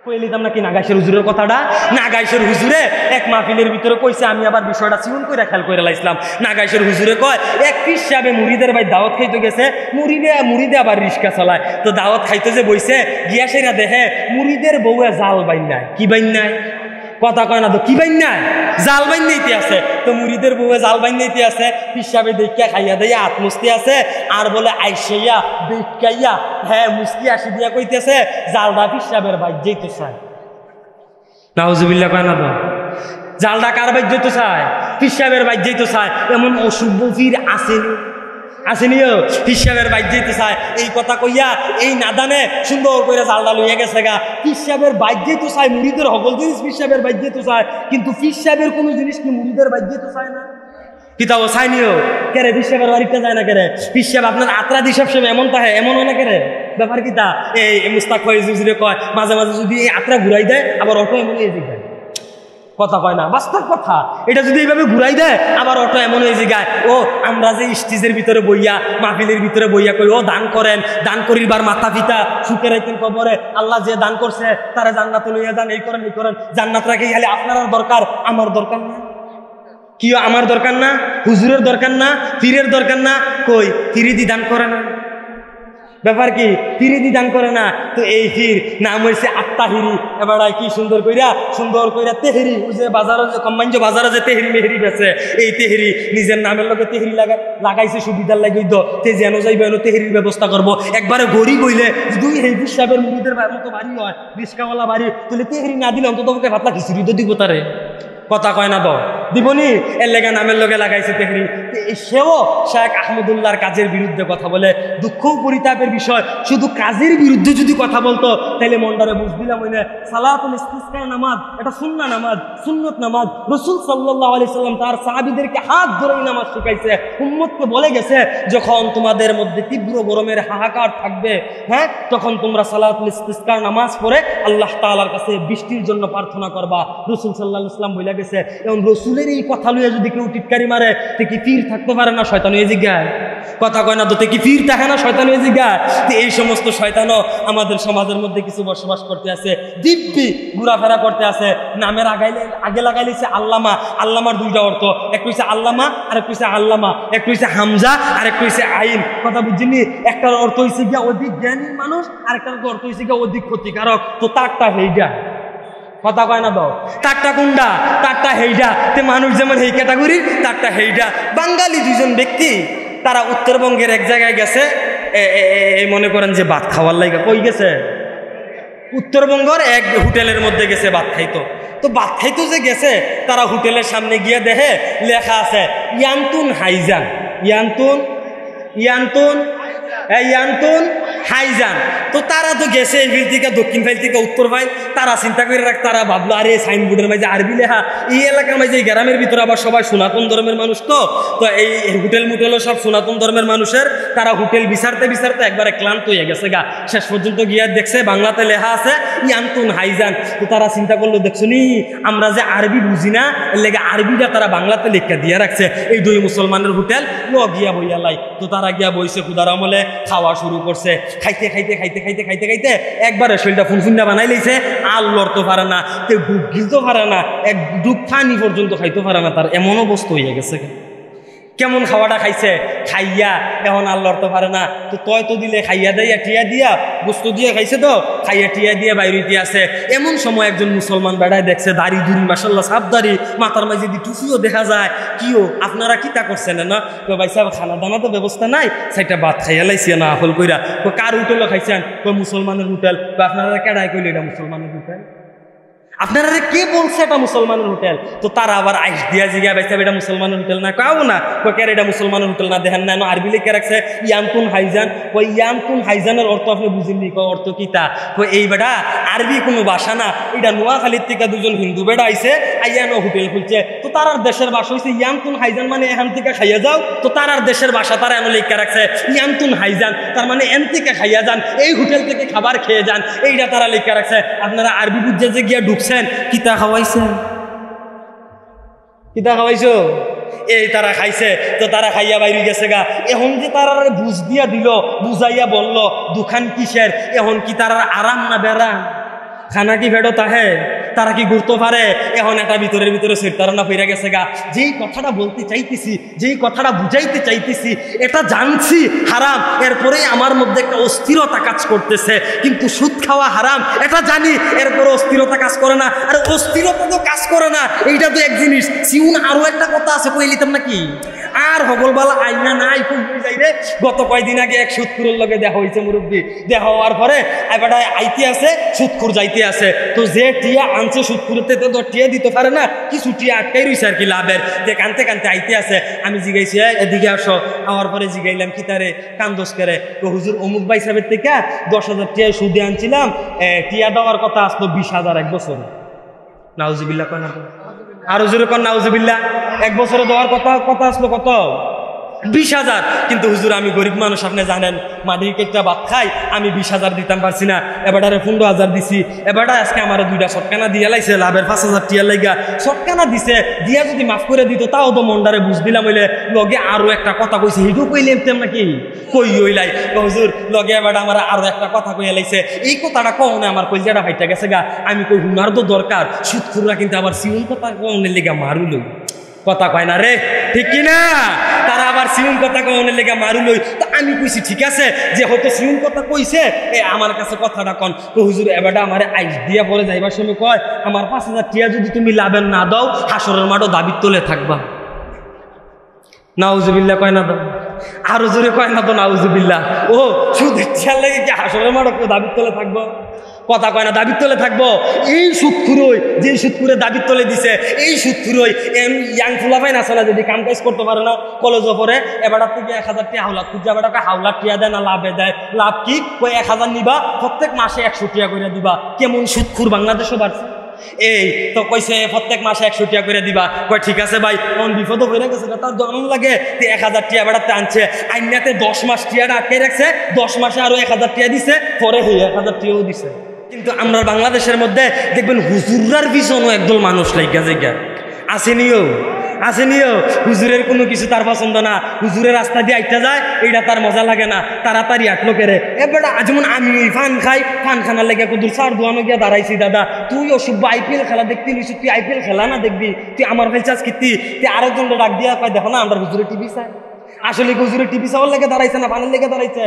কইলিতাম নাকি নাগাইশের হুজুরের কথাটা। নাগাইশের হুজুরে এক মাহফিলের ভিতরে কইছে, আমি আবার বিষয়টা চিউন করে খেয়াল করে লাইছিলাম। নাগাইশের হুজুরে কয় এক হিসাবে মুড়িদের ভাই দাওয়াত খাইতে গেছে, মুড়িদে আবার রিক্সা চালায়। তো দাওয়াত খাইতে যে বইছে গিয়া সেরা দেখে মুড়িদের বউয়ে জাল বাইন নাই। কি বাইন নাই? কথা কয় না তো, কি বাইন নাই? জাল বাইন নিতে আছে। তো মুড়িদের বউয়ে জাল বাইন নিতে আছে, হিসাবে দেখা খাইয়া দিয়া আত্মস্তি আছে। আর বলে আইসাইয়া বেকাইয়া হ্যাঁ মুস্কি আসি দিয়া কইতেছে জালদা হিসাবের ভাই যেতে চায়। নাউজুবিল্লাহ কয় না তো, জালটা কার বাইর যেতে চায়? হিসাবের বাইর যেতে চায়। এমন অশুভ ফির আসেনি, আসেনিও হিসাবের বাইর যেতে চায়। এই কথা কইয়া এই নাদানে সুন্দর করে জালটা লইয়া গেছে গা। হিসাবের বাইর যেতে চায়, মুড়িদের সকল জিনিস হিসাবের বাইর যেতে চায়, কিন্তু হিসাবের কোনো জিনিস কি মুড়িদের বাইর যেতে চায় না? কিতাব চাইনিও কেরে হিসাবের বাড়িটা যায় না কেরে? হিসাব আপনার আত্রা দিশাব সব এমন তাহে এমন হয় না কেরে? ব্যাপার কিতা এই মুস্তাক ফয়জুজরে কয় মাঝে মাঝে যদি এই আত্রা ঘুরাই দেয় আবার অটো এমন হয়ে যায়। কথা কয় না, বাস্তব কথা। এটা যদি এইভাবে ঘুরাই দেয় আবার অটো এমন হয়ে যায়। ও আমরা যে স্টেজের ভিতরে বইয়া মাহফিলের ভিতরে বইয়া কই ও দান করেন, দান করিবার মাথা পিতা সুখে রাখেন কবরে, আল্লাহ যে দান করছে তারা জান্নাতে লইয়া যান, এই করেন এই করেন। জান্নাত রাখে গেলে আপনার দরকার, আমার দরকার না। কি আমার দরকার না? হুজুরের দরকার না? পীরের দরকার না? কই ফিরিদি দান করে না? ব্যাপার কি ফিরিদি দান করে না? তো এই ফির নাম হয়েছে আত্মাহিরি। এবার কি সুন্দর কইরা তেহেরি, যে বাজারে যে কম্বাইন যে বাজারে যে তেহেরি মেহেরি বেছে, এই তেহেরি নিজের নামের লগে তেহেরি লাগাইছে সুবিধার লাগি তো তে যেন যাইবে এনো তেহেরির ব্যবস্থা করবো। একবারে গড়ি বইলে দুই এই হিসাবের মুড়িদের মতো বাড়ি হয়, রিস্কাওয়ালা বাড়ি, তাহলে তেহেরি না দিলে অন্তত ভাতলা খিচুড়ি তো দিব তারে। কথা কয় না তো, দিবনি। এর লেগে নামের লগে লাগাইছে তেহরি। সেও শেখ আহমদুল্লাহর কাজের বিরুদ্ধে কথা বলে। দুঃখ পরিতাপের বিষয়, শুধু কাজের বিরুদ্ধে যদি কথা বলতো তাহলে মন্ডারে বুঝদিলাম ওই না। সালাতুল ইস্তিসকা নামাজ এটা সুন্নাহ নামাজ, সুন্নত নামাজ। রাসূল সাল্লাল্লাহু আলাইহি সাল্লাম তার সাহাবীদেরকে হাত ধরে নামাজ শিখাইছে। উম্মতকে বলে গেছে যখন তোমাদের মধ্যে তীব্র গরমের হাহাকার থাকবে, হ্যাঁ, তখন তোমরা সালাতুল ইস্তিসকা নামাজ পড়ে আল্লাহ তাআলার কাছে বৃষ্টির জন্য প্রার্থনা করবা। রাসূল সাল্লাল্লাহু আলাইহি সাল্লাম বলে গেছে। এবং রসুলের এই কথা লইয়া যদি কেউ টিটকারি মারে তে কি পীর থাকতে পারে না শয়তান হয়ে জিজ্ঞায়? কথা কয় না তো, কি পীর থাকে না শয়তান হয়ে জিজ্ঞায়? তো এই সমস্ত শয়তানও আমাদের সমাজের মধ্যে কিছু বসবাস করতে আছে, দিব্যি ঘোরাফেরা করতে আছে। নামের আগে লাগাইছে আল্লামা। আল্লামার দুইটা অর্থ, একটা হচ্ছে আল্লামা আর একটা হচ্ছে আল্লামা, একটা হচ্ছে হামজা আর একটা হচ্ছে আইন। কথা বুঝছিনি? একটার অর্থ হয়েছে গিয়া অধিক জ্ঞানী মানুষ, আর একটার অর্থ হয়েছে গিয়া অধিক ক্ষতিকারক। তো তারটা হেইডা। কথা কয় না দাও, তারটা কোনটা? তারটা হেইডা। তে মানুষ যেমন এই ক্যাটাগরির, তারটা হেইডা। বাঙালি দুইজন ব্যক্তি তারা উত্তরবঙ্গের এক জায়গায় গেছে, মনে করেন যে ভাত খাওয়ার লাইগা। কই গেছে? উত্তরবঙ্গের এক হোটেলের মধ্যে গেছে ভাত খাইতো। তো ভাত খাইতো যে গেছে, তারা হোটেলের সামনে গিয়ে দেখে লেখা আছে ইয়ান্তুন হাইজান, ইয়ান্তুন হাইজান। তো তারা তো গেছে এই ফিল থেকে দক্ষিণ ফাইল থেকে উত্তর ফাইল। তারা চিন্তা করে রাখ, তারা ভাবলো আরে সাইনবোর্ডের মাঝে আরবি লেখা। এই এলাকার মাঝে এই গ্রামের ভিতরে আবার সবাই সনাতন ধর্মের মানুষ। তো এই হোটেলও সব সনাতন ধর্মের মানুষের। তারা হোটেল বিচারতে একবারে ক্লান্ত হয়ে গেছে গা। শেষ পর্যন্ত গিয়ে দেখছে বাংলাতে লেখা আছে ইয়ান্তুন হাইজান। তো তারা চিন্তা করলো, দেখছো নি আমরা যে আরবি বুঝি না, এর লেগে আরবিটা তারা বাংলাতে লেখা দিয়ে রাখছে। এই দুই মুসলমানের হোটেল গিয়া বইয়া লাই। তো তারা গিয়া বইছে ক্ষুধার আমলে, খাওয়া শুরু করছে। খাইতে একবারে শরীরটা ফুনফুন্না বানাই লাইছে। আর লড়তে পারে না, কেউ ডুব গিলতে পারে না, এক ডুব পানি পর্যন্ত খাইতে পারে না। তার এমন অবস্থা হয়ে গেছে। কেমন খাওয়াটা খাইছে, খাইয়া এখন আর লড়তে পারে না। তো তয় তো দিলে খাইয়া দেয়া টিয়া দিয়া বস্তু দিয়ে খাইছে, তো খাইয়া টিয়া দিয়ে বাইরে আছে। এমন সময় একজন মুসলমান বেড়ায় দেখছে, দাড়ি দুরি মাসাল্লাহ সাপ দাড়ি, মাথার মাঝে দি টুপিও দেখা যায়। কিও আপনারা কিতা করছেন না? ভাই সাহেব খানা দানা তো ব্যবস্থা নাই, সেটা ভাত খাইয়া লাইছে না আফল কইরা। কার হোটেলও খাইছেন? মুসলমানের হোটেল। আপনারা কেডাই কইলে এটা মুসলমানের হোটেল? আপনারা কে বলছে এটা মুসলমানের হোটেল? তো তারা আবার আইস দিয়া জিগা ভাই সাহেব এটা মুসলমানের হোটেল না? কাও না, কেন এটা মুসলমানের হোটেল না? দেখেন না আরবি লিখে রাখছে ইয়ান্তুন হাইজান। ওই ইয়ান্তুন হাইজানের অর্থ আপনি বুঝেননি? অর্থ কি তা? এই বেটা আরবি কোনো ভাষা না, এটা নোয়াখালীর থেকে দুজন হিন্দু বেটা আইছে, আইয়ানো হোটেল খুলছে। তো তার দেশের ভাষা হয়েছে ইয়ান্তুন হাইজান, মানে এখান থেকে খাইয়া যাও। তো তার দেশের ভাষা তারা এনে লিখে রাখছে ইয়ান্তুন হাইজান, তার মানে এন থেকে খাইয়া যান, এই হোটেল থেকে খাবার খেয়ে যান, এইটা তারা লিখে রাখছে। আপনারা আরবি বুঝছে যে গিয়া ঢুকছে, কিতা খাওয়াইছেন? কিতা খাওয়াইছো? এই তারা খাইছে। তো তারা খাইয়া বাইরে গেছে গা। এখন যে তারা বুঝ দিয়া দিল, বুঝাইয়া বলল দোকান কিসের, এখন কি তারা আরাম না বেড়া? খানা কি ফেরত আহে, তারা কি ঘুরতে পারে? এখন একটা ভিতরের ভিতরে সৈতারনা ফিরে গেছে গা। যেই কথাটা বলতে চাইতেছি, যেই কথাটা বুঝাইতে চাইতেছি, এটা জানছি হারাম, এরপরেই আমার মধ্যে একটা অস্থিরতা কাজ করতেছে। কিন্তু সুদ খাওয়া হারাম এটা জানি, এরপরে অস্থিরতা কাজ করে না। আর অস্থিরতা তো কাজ করে না, এইটা তো এক জিনিস। সিউন আরো একটা কথা আছে, কই লিতাম নাকি? আর হগলবালা আইনা নাই যাইবে। গত কয়দিন আগে এক সুদখুরের লগে দেখা হয়েছে মুরব্বী। দেখা হওয়ার পরে এবার আইতে আছে, সুদখুর যাইতে আছে। তো যে টিয়া আনছে সুদখুরতে তো টিয়া দিতে পারে না, কিছু টিয়া আটকাই রয়েছে আর কি লাভের। যে কানতে কানতে আইতে আছে, আমি জিগাইছি এদিকে আসো। আওয়ার পরে জিগাইলাম কি তারে কান্দোস করে? তো হুজুর অমুক ভাই সাহেবের থেকে 10,000 টিয়া সুদে আনছিলাম, টিয়া দেওয়ার কথা আসলো 20,000 এক বছর। নাউজুবিল্লাহ কয় না? আর হুজুরে কন নাউজুবিল্লাহ। এক বছরে দেওয়ার কথা আসলো কত? 20,000। কিন্তু হুজুর আমি গরিব মানুষ, আপনি জানেন, মাটির কেটটা ভাত খাই, আমি 20,000 দিতাম পারছি না। এবারে 15,000 দিছি। এবারে আজকে আমার 2টা শটকানা দিয়ে লাইছে, লাভের 5,000 টিয়ার লাইগা শটকানা দিছে। দিয়া যদি মাফ করে দিত তাও তো মন্ডারে বুঝ দিলাম। হইলে লগে আরো একটা কথা কইছে, হিটু কইলে নাকি কই হইলাই। হুজুর লগে এবারে আমার আরো একটা কথা কইয়া লাইছে, এই কথাটা কওনে আমার কইজাটা ফাইটা গেছে গা। আমি কই হুনার তো দরকার, সুদখুররা কিন্তু আবার সিউন কথা কওনের লেগা মারুলই, কথা কয় না রে, ঠিক কিনা? তারা আবার সিউন কথা কওনের লেগা মারুলই। তো আমি কইছি ঠিক আছে, যে হয়তো সিউন কথা কইছে, আমার কাছে কথাটা কন। তো হুজুর এবারটা আমার আইস দিয়া পরে যাইবার সময় কয়, আমার 5,000 টিয়া যদি তুমি লাভের না দাও, হাসরের মাঠও দাবির তোলে থাকবা। নাউজুবিল্লাহ কয় না? দাও আরো জোরে কয় না? তো নাউজুবিল্লাহ। ও সুদের টিয়ার লেগে কি হাসরের মাঠও দাবির তোলে থাকবো? কথা কয় না, দাবির তলে থাকবো। এই সুদখুরই, যে সুদখুরে দাবির তলে দিছে, এই সুদখুরই ইয়াং ফুলাফাই না চলে, যদি কাম কাজ করতে পারে না, কলেজও পরে এবার থেকে 1,000 টিয়া হাওলাত খুঁজে, এবার হাওলাত টিয়া দেয় না লাভে দেয়। লাভ কি? কই 1,000 নিবা, প্রত্যেক মাসে 100 টিয়া করে দিবা। কেমন সুদখুর বাংলাদেশও বাড়ছে। এই তো কইছে প্রত্যেক মাসে 100 টিয়া করে দিবা। কয় ঠিক আছে ভাই, কোন বিপদ হয়ে গেছে, তার দরম লাগে। 1,000 টিয়া বেড়াতে আনছে, আইনাতে 10 মাস টিয়াটা আটকে রাখছে, 10 মাসে আরো 1,000 টিয়া দিছে, পরে 1,000 টিয়াও দিছে। কিন্তু আমরা বাংলাদেশের মধ্যে দেখবেন হুজুরার পিছনও একদল মানুষ লাইগা জায়গা আসেনিও, আসেনিও। হুজুরের কোনো কিছু তার পছন্দ না, হুজুরের রাস্তা দিয়ে আইটা যায়, এইটা তার মজা লাগে না, তাড়াতাড়ি আটলো কেরে। এবার যেমন আমি ফান খাই, ফান খানার লেগে কুদুর সার দোয়ানো গিয়া দাঁড়াইছি। দাদা তুই অসুখ আইপিএল খেলা দেখতে নিস, তুই আইপিএল খেলা না দেখবি, তুই আমার ফেল চাষ কিতি, তুই আরেকজনকে ডাক দিয়া কয় দেখো না আমরা হুজুরে টিভি চাই। আসলে হুজুরে টিভি চাওয়ার লেগে দাঁড়াইছে না পানের লেগে দাঁড়াইছে।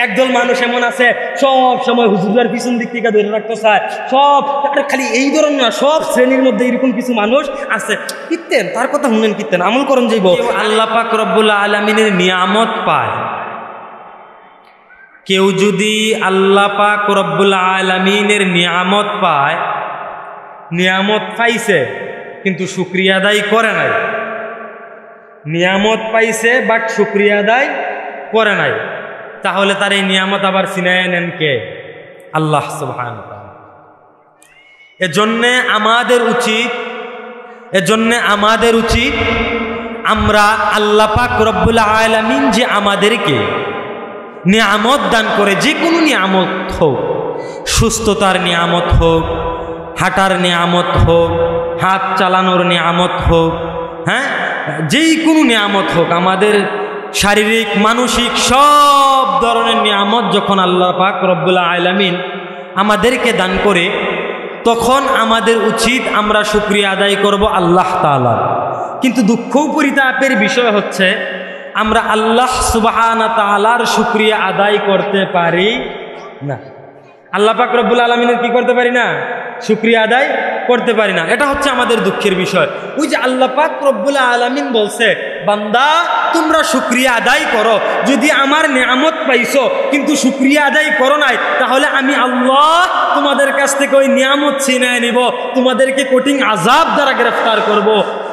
একদল মানুষ এমন আছে সব সময় হুজুরের পিছন দিক থেকে ধরে রাখতে চায়, সব খালি এই ধরনের না, সব শ্রেণীর মধ্যে এরকম কিছু মানুষ আছে। কিতেন তার কথা শুনেন, কিতেন আমল করন যাইব। আল্লাহ পাক রব্বুল আলামিনের নিয়ামত পায়, কেউ যদি আল্লাহ পাক রব্বুল আলামিনের নিয়ামত পায়, নিয়ামত পাইছে কিন্তু শুকরিয়া আদায় করে নাই, নিয়ামত পাইছে বাট শুকরিয়া আদায় করে নাই, তাহলে তার এই নিয়ামত আবার ছিনায় নেন কে? আল্লাহ সুবহানাহু ওয়া তাআলা। এজন্যে আমাদের উচিত আমরা আল্লাহ পাক রব্বুল আলামিন যে আমাদেরকে নিয়ামত দান করে, যে কোনো নিয়ামত হোক, সুস্থতার নিয়ামত হোক, হাঁটার নিয়ামত হোক, হাত চালানোর নিয়ামত হোক, হ্যাঁ, যেই কোনো নিয়ামত হোক, আমাদের শারীরিক মানসিক সব ধরনের নিয়ামত যখন আল্লাহ পাক রব্বুল আলামিন আমাদেরকে দান করে, তখন আমাদের উচিত আমরা শুকরিয়া আদায় করব আল্লাহ তাআলার। কিন্তু দুঃখ পরিতাপের বিষয় হচ্ছে আমরা আল্লাহ সুবহানাহু ওয়া তাআলার শুকরিয়া আদায় করতে পারি না। আল্লাহ পাক রব্বুল আলামিনের কি করতে পারি না? শুকরিয়া আদায় করতে পারি না। এটা হচ্ছে আমাদের দুঃখের বিষয়। ওই যে আল্লাহ পাক রব্বুল আলামিন বলছে, বান্দা তোমরা শুকরিয়া আদায় করো। যদি আমার নিয়ামত পাইছো কিন্তু শুকরিয়া আদায় করো নাই, তাহলে আমি আল্লাহ তোমাদের কাছ থেকে ওই নিয়ামত ছিনিয়ে নিব, তোমাদেরকে কঠিন আযাব দ্বারা গ্রেফতার করব।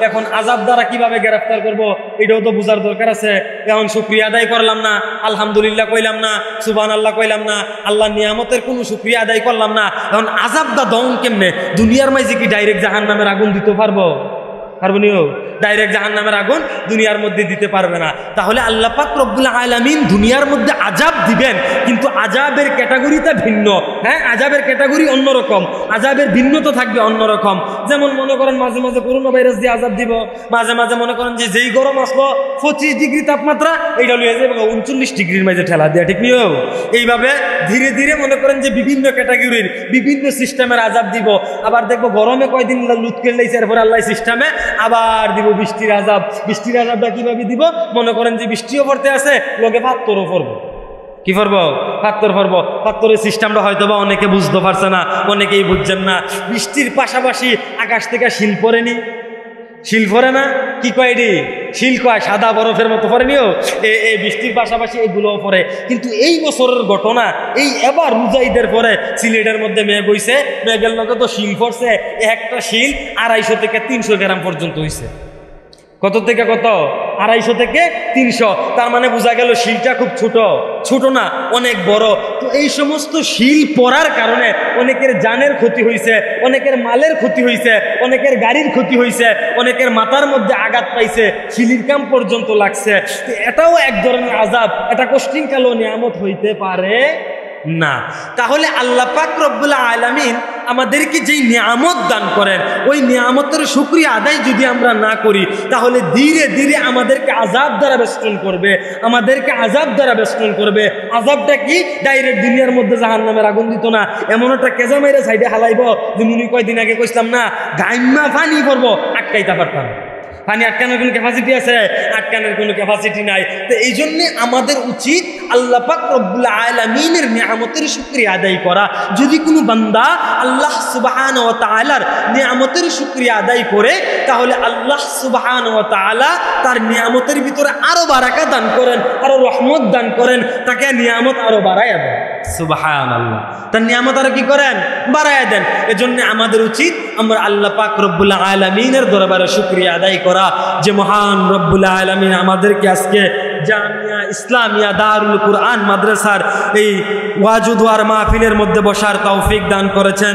এখন আযাব দ্বারা কিভাবে গ্রেফতার করব এটাও তো বুঝার দরকার আছে। এখন শুকরিয়া আদায় করলাম না, আলহামদুলিল্লাহ কইলাম না, সুবহানাল্লাহ কইলাম না, আল্লাহ নিয়ামতের কোনো শুকরিয়া আদায় করলাম না, এখন আযাবটা দন কেমনে? দুনিয়ার মাঝে কি ডাইরেক্ট জাহান্নামের আগুন দিতে পারবো? পারবো নিও? ডাইরেক্ট জাহান্নামের আগুন দুনিয়ার মধ্যে দিতে পারবে না। তাহলে আল্লাহ পাক রব্বুল আলামিন দুনিয়ার মধ্যে আযাব দিবেন, কিন্তু আযাবের ক্যাটাগরিটা ভিন্ন। হ্যাঁ, আযাবের ক্যাটাগরি অন্যরকম, আযাবের ভিন্নতা থাকবে অন্যরকম। যেমন মনে করেন মাঝে মাঝে করোনা ভাইরাস দিয়ে আযাব দিব, মাঝে মাঝে মনে করেন যে যেই গরম আসলো 25 ডিগ্রি তাপমাত্রা, এইটা লিয়ে যাবে 39 ডিগ্রির মাঝে ঠেলা দেয়া, ঠিক নিও। এইভাবে ধীরে ধীরে মনে করেন যে বিভিন্ন ক্যাটাগরির বিভিন্ন সিস্টেমের আযাব দিব। আবার দেখবো গরমে কয়দিন লুট করলেইছে, এরপরে আল্লাহ সিস্টেমে আবার দিব বৃষ্টির আযাব। বৃষ্টির আযাবটা কিভাবে দিব? মনে করেন যে বৃষ্টিও পড়তে আছে, লোকে পাত্তরও পড়বো। কি করবো? পাত্তর পড়বো। পাত্তরের সিস্টেমটা হয়তো বা অনেকে বুঝতে পারছে না, অনেকেই বুঝছেন না। বৃষ্টির পাশাপাশি আকাশ থেকে শিল পড়েনি, শিল পড়ে না? কি কয় এটি? শিল কয়, সাদা বরফের মতো পড়েনিও। এই বৃষ্টির পাশাপাশি এগুলোও পড়ে। কিন্তু এই বছরের ঘটনা, এই এবার রোজা ঈদের পরে সিলেটের মধ্যে মেঘ হইছে, মেঘের লগে তো শিল পড়ছে। একটা শিল 250 থেকে 300 গ্রাম পর্যন্ত হইছে। কত থেকে কত? 250 থেকে 300। তার মানে বোঝা গেল শিলটা খুব ছোট, ছোট না, অনেক বড়। তো এই সমস্ত শিল পড়ার কারণে অনেকের জানের ক্ষতি হয়েছে, অনেকের মালের ক্ষতি হয়েছে, অনেকের গাড়ির ক্ষতি হয়েছে, অনেকের মাথার মধ্যে আঘাত পাইছে, শিলির কাম পর্যন্ত লাগছে। তো এটাও এক ধরনের আযাব, এটা কষ্টিংকালো নিয়ামত হইতে পারে না। তাহলে আল্লাহ পাক রব্বুল আলামিন আমাদেরকে যেই নিয়ামত দান করেন, ওই নিয়ামতের শুকরিয়া আদায় যদি আমরা না করি, তাহলে ধীরে ধীরে আমাদেরকে আযাব দ্বারা বেষ্টন করবে, আমাদেরকে আযাব দ্বারা বেষ্টন করবে। আযাবটা কি? ডাইরেক্ট দুনিয়ার মধ্যে জাহান্নামের আগুন দিত না, এমন একটা কেজা মেরে সাইডে হালাইব, যে মুনি কয়দিন আগে কইছিলাম না, গাইম্মা পানি পড়বো, আটকাইতে পারতাম। পানি আটকানোর কোনো ক্যাপাসিটি আছে? আটকানোর কোনো ক্যাপাসিটি নাই। তো এই জন্যে আমাদের উচিত আল্লাহ পাক রব্বুল আলামিনের নিয়ামতের শুকরিয়া আদায় করা। যদি কোনো বান্দা আল্লাহ সুবহানাহু ওয়া তাআলার নিয়ামতের শুকরিয়া আদায় করে, তাহলে আল্লাহ সুবহানাহু ওয়া তাআলা তার নিয়ামতের ভিতরে আরো বারাকা দান করেন, আরো রহমত দান করেন, তাকে নিয়ামত আরো বাড়াইয়া দেন। সুবহানাল্লাহ, তার নিয়ামত আরো কি করেন? বাড়াইয়া দেন। এজন্য আমাদের উচিত আমরা আল্লাহ পাক রব্বুল আলামিনের দরবারে শুকরিয়া আদায় করা, যে মহান রব্বুল আলামিন আমাদেরকে আজকে জামিয়া ইসলামিয়া দারুল কুরআন মাদ্রাসার এই ওয়াজুদওয়ার মাহফিলের মধ্যে বসার তৌফিক দান করেছেন।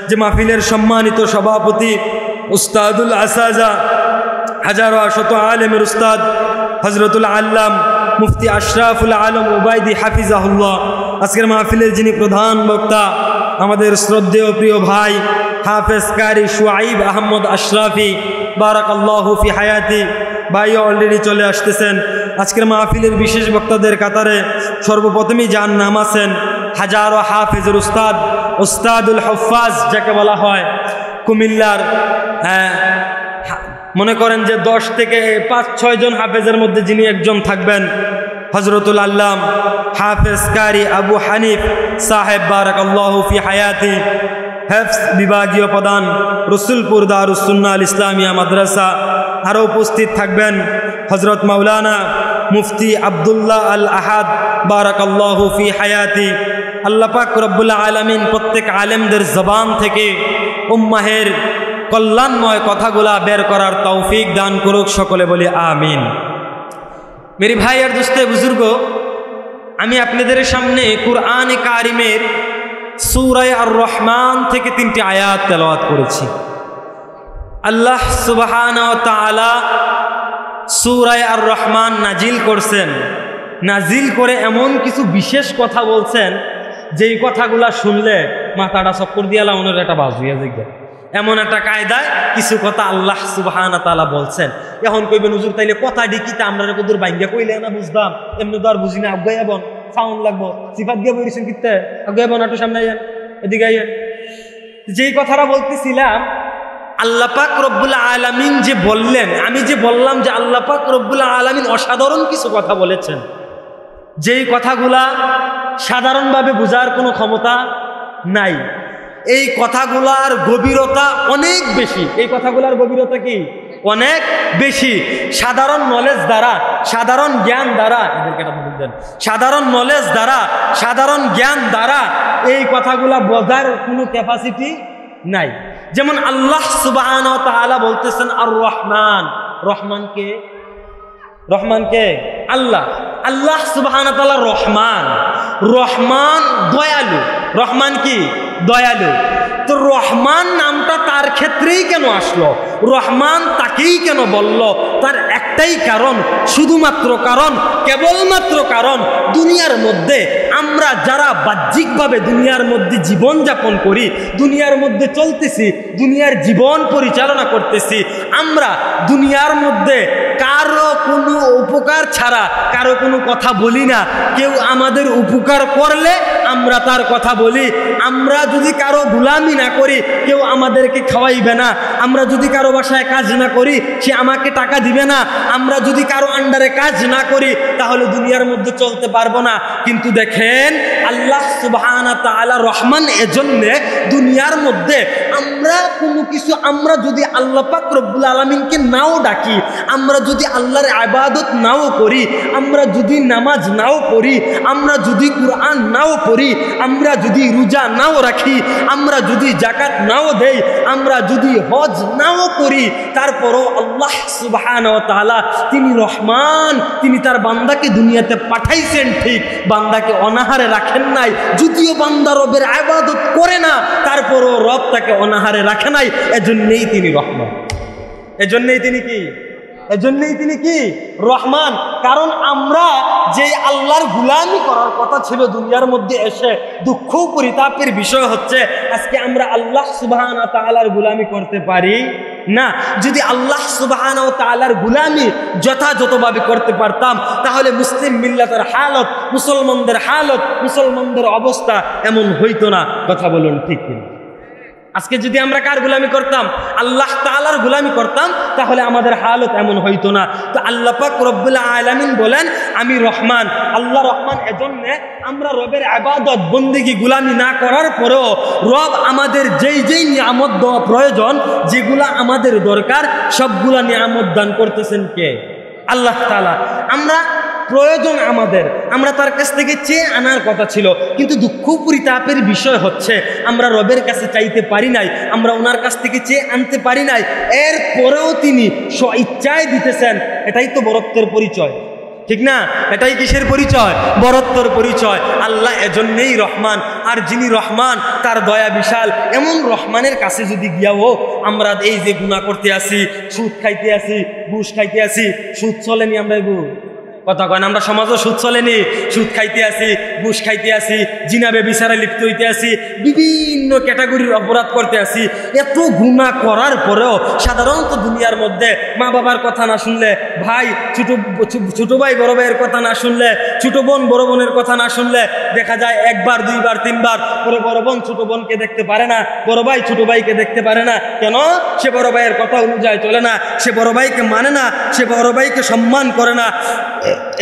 যে মাহফিলের সম্মানিত সভাপতি উস্তাদুল আসাজা, হাজারো শত আলেমের উস্তাদ হযরতুল আল্লাম মুফতি আশরাফুল আলম উবাইদি হাফিজাহুল্লাহ, আজকের মাহফিলের যিনি প্রধান বক্তা, আমাদের শ্রদ্ধেয় প্রিয় ভাই হাফেজ কারি শুআইব আহমদ আশরাফি, বারাকাল্লাহু ফি হায়াতি, ভাই অলরেডি চলে আসতেছেন। আজকের মাহফিলের বিশেষ বক্তাদের কাতারে সর্বপ্রথমেই যার নাম আছেন হাজারো হাফেজের উস্তাদ, উস্তাদুল হুফাজ যাকে বলা হয়, কুমিল্লার মনে করেন যে 10 থেকে 5-6 জন হাফেজের মধ্যে যিনি একজন থাকবেন, হযরতুল আল্লাম হাফেজ কারি আবু হানিফ সাহেব, বারাকাল্লাহু ফি হায়াতি, হেফজ বিভাগীয় প্রধান, রসুলপুর দারুস সুন্নাহ আল ইসলামিয়া মাদ্রাসা। আরও উপস্থিত থাকবেন হযরত মাওলানা মুফতি আব্দুল্লাহ আল আহাদ, বারাকাল্লাহু ফি হায়াতি। আল্লাহ পাক রব্বুল আলামিন প্রত্যেক আলেমদের জবান থেকে উম্মাহের কল্যাণময় কথাগুলা বের করার তৌফিক দান করুক, সকলে বলি আমিন। মেরি ভাই আর দোস্তে বুজুর্গ, আমি আপনাদের সামনে কুরআনে কারিমের সূরা আর রহমান থেকে 3টি আয়াত তেলাওয়াত করেছি। আল্লাহ সুবহানাহু ওয়া তাআলা সূরা আর রহমান নাজিল করছেন, নাজিল করে এমন কিছু বিশেষ কথা বলছেন, যেই কথাগুলা শুনলে মাথাটা চক্কর দিয়া লাউনের একটা বাজ হইয়া যায়। এমন একটা কায়দায় কিছু কথা আল্লাহ সুবহানাহু ওয়া তাআলা বলছেন। এখন কইবেন হুজুর তাইলে কথা ডিকিতে আমরা কদুর বাইঙ্গা কইলে না বুঝতাম, এমনি তো আর বুঝি না, আগাই যাবন সাউন্ড লাগবো, সিফাত গিয়ে বইছেন কিতে, আগাই যাবন, একটু সামনে আইয়েন, এদিকে আইয়েন। যেই কথাটা বলতেছিলাম, আল্লাহ পাক রব্বুল আলামিন যে বললেন, আমি যে বললাম যে আল্লাহ পাক রব্বুল আলামিন অসাধারণ কিছু কথা বলেছেন, যেই কথাগুলা সাধারণভাবে বোঝার কোনো ক্ষমতা নাই। এই কথাগুলার গভীরতা অনেক বেশি। এই কথাগুলার গভীরতা কি? অনেক বেশি। সাধারণ নলেজ দ্বারা, সাধারণ জ্ঞান দ্বারা, সাধারণ নলেজ দ্বারা, সাধারণ জ্ঞান দ্বারা এই কথাগুলা বোঝার কোনো ক্যাপাসিটি নাই। যেমন আল্লাহ সুবহানাহু ওয়া তাআলা বলতেছেন আর রহমান। রহমান কে? রহমান কে? আল্লাহ। আল্লাহ সুবহানাহু ওয়া তাআলা রহমান। রহমান দয়ালু। রহমান কি? দয়ালু। তো রহমান নামটা তার তার ক্ষেত্রেই কেন আসলো, রহমান তাকেই কেন বলল? তার একটাই কারণ, শুধুমাত্র কারণ, কেবলমাত্র কারণ, দুনিয়ার মধ্যে আমরা যারা বাহ্যিকভাবে দুনিয়ার মধ্যে জীবনযাপন করি, দুনিয়ার মধ্যে চলতেছি, দুনিয়ার জীবন পরিচালনা করতেছি, আমরা দুনিয়ার মধ্যে কারো কোনো উপকার ছাড়া কারো কোনো কথা বলি না। কেউ আমাদের উপকার করলে আমরা তার কথা বলি। আমরা যদি কারো গোলামি না করি, কেউ আমাদেরকে খাওয়াইবে না। আমরা যদি কারো বাসায় কাজ না করি, সে আমাকে টাকা দিবে না। আমরা যদি কারো আন্ডারে কাজ না করি, তাহলে দুনিয়ার মধ্যে চলতে পারবো না। কিন্তু দেখেন, আল্লাহ সুবহানাহু ওয়া তাআলা রহমান, এজন্যে দুনিয়ার মধ্যে আমরা কোনো কিছু, আমরা যদি আল্লাহ পাক রব্বুল আলামিনকে নাও ডাকি, আমরা যদি আল্লাহর ইবাদত নাও করি, আমরা যদি নামাজ নাও পড়ি, আমরা যদি কুরআন নাও পড়ি, আমরা যদি রোজা নাও রাখি, আমরা যদি যাকাত নাও দেই, আমরা যদি হজ নাও করি, তারপরও আল্লাহ সুবহানাহু ওয়া তাআলা তিনি রহমান, তিনি তার বান্দাকে দুনিয়াতে পাঠাইছেন ঠিক, বান্দাকে অনাহারে রাখেন নাই। যদিও বান্দা রবের ইবাদত করে না, তারপরও রব তাকে অনাহারে রাখে নাই। এজন্যই তিনি রহমান, এজন্যই তিনি কি, এজন্যই তিনি কি রহমান। কারণ আমরা যে আল্লাহর গুলামি করার কথা ছিল দুনিয়ার মধ্যে এসে, দুঃখ পরিতাপের বিষয় হচ্ছে আজকে আমরা আল্লাহ সুবহানাহু ওয়া তাআলার গুলামি করতে পারি না। যদি আল্লাহ সুবহানাহু ওয়া তাআলার গুলামি যথাযথভাবে করতে পারতাম, তাহলে মুসলিম মিল্লাতের হালত, মুসলমানদের হালত, মুসলমানদের অবস্থা এমন হইতো না। কথা বলুন ঠিক কিনা? আজকে যদি আমরা কার গুলামি করতাম, আল্লাহ তাআলার গুলামি করতাম, তাহলে আমাদের হালত এমন হইতো না। তো আল্লাহ পাক রব্বুল আলামিন বলেন আমি রহমান। আল্লাহ রহমান, এজন্য আমরা রবের ইবাদত বন্দেগী গুলামি না করার পরেও রব আমাদের যেই যেই নিয়ামত দেওয়া প্রয়োজন, যেগুলা আমাদের দরকার, সবগুলা নিয়ামত দান করতেছেন কে? আল্লাহ তাআলা। আমরা প্রয়োজন আমাদের, আমরা তার কাছ থেকে চেয়ে আনার কথা ছিল, কিন্তু দুঃখ পরিতাপের বিষয় হচ্ছে আমরা রবের কাছে চাইতে পারি নাই, আমরা ওনার কাছ থেকে চেয়ে আনতে পারি নাই। এর পরেও তিনি স্বইচ্ছায় দিতেছেন। এটাই তো বরত্বের পরিচয়, ঠিক না? এটাই কিসের পরিচয়? বরত্বর পরিচয়। আল্লাহ এজন্যই রহমান। আর যিনি রহমান, তার দয়া বিশাল। এমন রহমানের কাছে যদি গিয়াও আমরা এই যে গুনাহ করতে আসি, সুদ খাইতে আসি, ঘুষ খাইতে আসি, সুদ চলেনি, আমরা কথা কয় না, আমরা সমাজও সুদ চলেনি, সুদ খাইতে আসি, ঘুষ খাইতে আসি, জিনা ব্যভিচারে লিপ্ত হইতে আসি, বিভিন্ন ক্যাটাগরির অপরাধ করতে আসি। এত গুনাহ করার পরেও সাধারণত দুনিয়ার মধ্যে মা বাবার কথা না শুনলে, ভাই ছোট ভাই বড় ভাইয়ের কথা না শুনলে, ছোট বোন বড় বোনের কথা না শুনলে, দেখা যায় একবার, দুইবার, তিনবার পরে বড় বোন ছোট বোনকে দেখতে পারে না, বড় ভাই ছোট ভাইকে দেখতে পারে না। কেন? সে বড় ভাইয়ের কথা অনুযায়ী চলে না, সে বড় ভাইকে মানে না, সে বড় ভাইকে সম্মান করে না,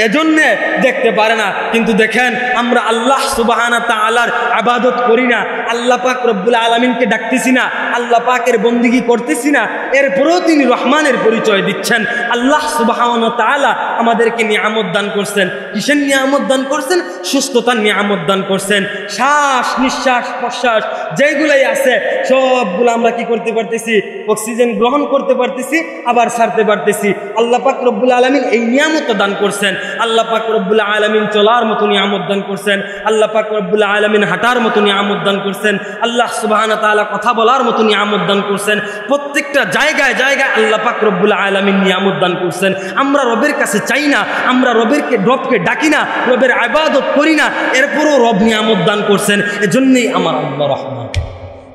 এজন্যে দেখতে পারে না। কিন্তু দেখেন, আমরা আল্লাহ সুবহানাহু ওয়া তাআলার ইবাদত করি না, আল্লাহ পাক রব্বুল আলামিনকে ডাকতেছি না, আল্লাহ পাকের বন্দেগী করতেছি না, এরপরেও তিনি রহমানের পরিচয় দিচ্ছেন। আল্লাহ সুবহানাহু ওয়া তাআলা আমাদেরকে নিয়ামত দান করছেন। কিসের নিয়ামত দান করছেন? সুস্থতার নিয়ামত দান করছেন। শ্বাস নিঃশ্বাস প্রশ্বাস যেগুলাই আছে সবগুলো আমরা কি করতে পারতেছি? অক্সিজেন গ্রহণ করতে পারতেছি, আবার ছাড়তে পারতেছি। আল্লাহ পাক রব্বুল আলামিন এই নিয়ামত দান করছেন। আল্লাহ পাক রব্বুল আলামিন চলার মতো নিয়ামত দান করছেন। আল্লাহ পাক রব্বুল আলামিন হাঁটার মতো নিয়ামত দান করছেন। আল্লাহ সুবহানাহু ওয়া তাআলা কথা বলার মতো নিয়ামত দান করছেন। প্রত্যেকটা জায়গায় জায়গায় আল্লাহ পাক রব্বুল আলামিন নিয়ামত দান করছেন। আমরা রবের কাছে চাই না, আমরা রবকে ডাকি না, রবের ইবাদত করি না, এরপরও রব নিয়ামত দান করছেন। এজন্যই আমার আল্লাহ রহমান,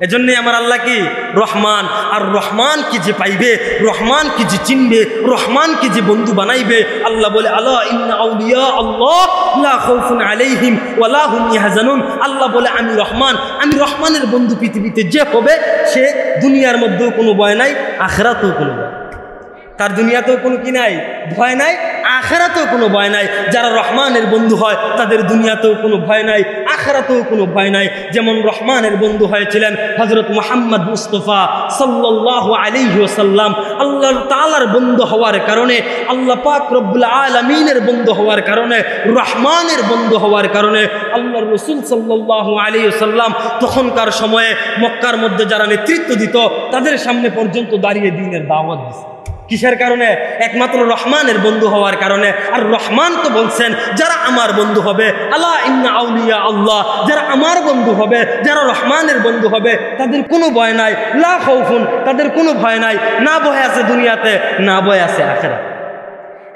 এজন্যই আমার আল্লাহ কি রহমান। আর রহমান কি যে পাইবে, রহমান কি যে চিনবে, রহমান কি যে বন্ধু বানাইবে, আল্লাহ বলে আলা ইন্না আউলিয়া আল্লাহ লা খাউফুন আলাইহিম ওয়া লা হুম ইয়াহজানুন। আল্লাহ বলে আমি রহমান, আমি রহমানের বন্ধু পৃথিবীতে যে হবে, সে দুনিয়ার মধ্যেও কোনো ভয় নাই, আখিরাতেও কোনো ভয়, তার দুনিয়াতেও কোনো কি নাই, ভয় নাই, আখিরাতেও কোনো ভয় নাই। যারা রহমানের বন্ধু হয় তাদের দুনিয়াতেও কোনো ভয় নাই, আখিরাতেও কোনো ভয় নাই। যেমন রহমানের বন্ধু হয়েছিলেন হযরত মুহাম্মদ মুস্তাফা সাল্লাল্লাহু আলাইহি ওয়াসাল্লাম। আল্লাহ তাআলার বন্ধু হওয়ার কারণে, আল্লাহ পাক রব্বুল আলামিনের বন্ধু হওয়ার কারণে, রহমানের বন্ধু হওয়ার কারণে আল্লাহর রাসূল সাল্লাল্লাহু আলাইহি ওয়াসাল্লাম তখনকার সময়ে মক্কার মধ্যে যারা নেতৃত্ব দিত, তাদের সামনে পর্যন্ত দাঁড়িয়ে দ্বীনের দাওয়াত দিত। কিসের কারণে? একমাত্র রহমানের বন্ধু হওয়ার কারণে। আর রহমান তো বলছেন যারা আমার বন্ধু হবে, আলা ইন্না আউলিয়া আল্লাহ, যারা আমার বন্ধু হবে, যারা রহমানের বন্ধু হবে তাদের কোনো ভয় নাই, লা খাউফুন, তাদের কোনো ভয় নাই, না ভয় আছে দুনিয়াতে, না ভয় আছে আখিরাতে।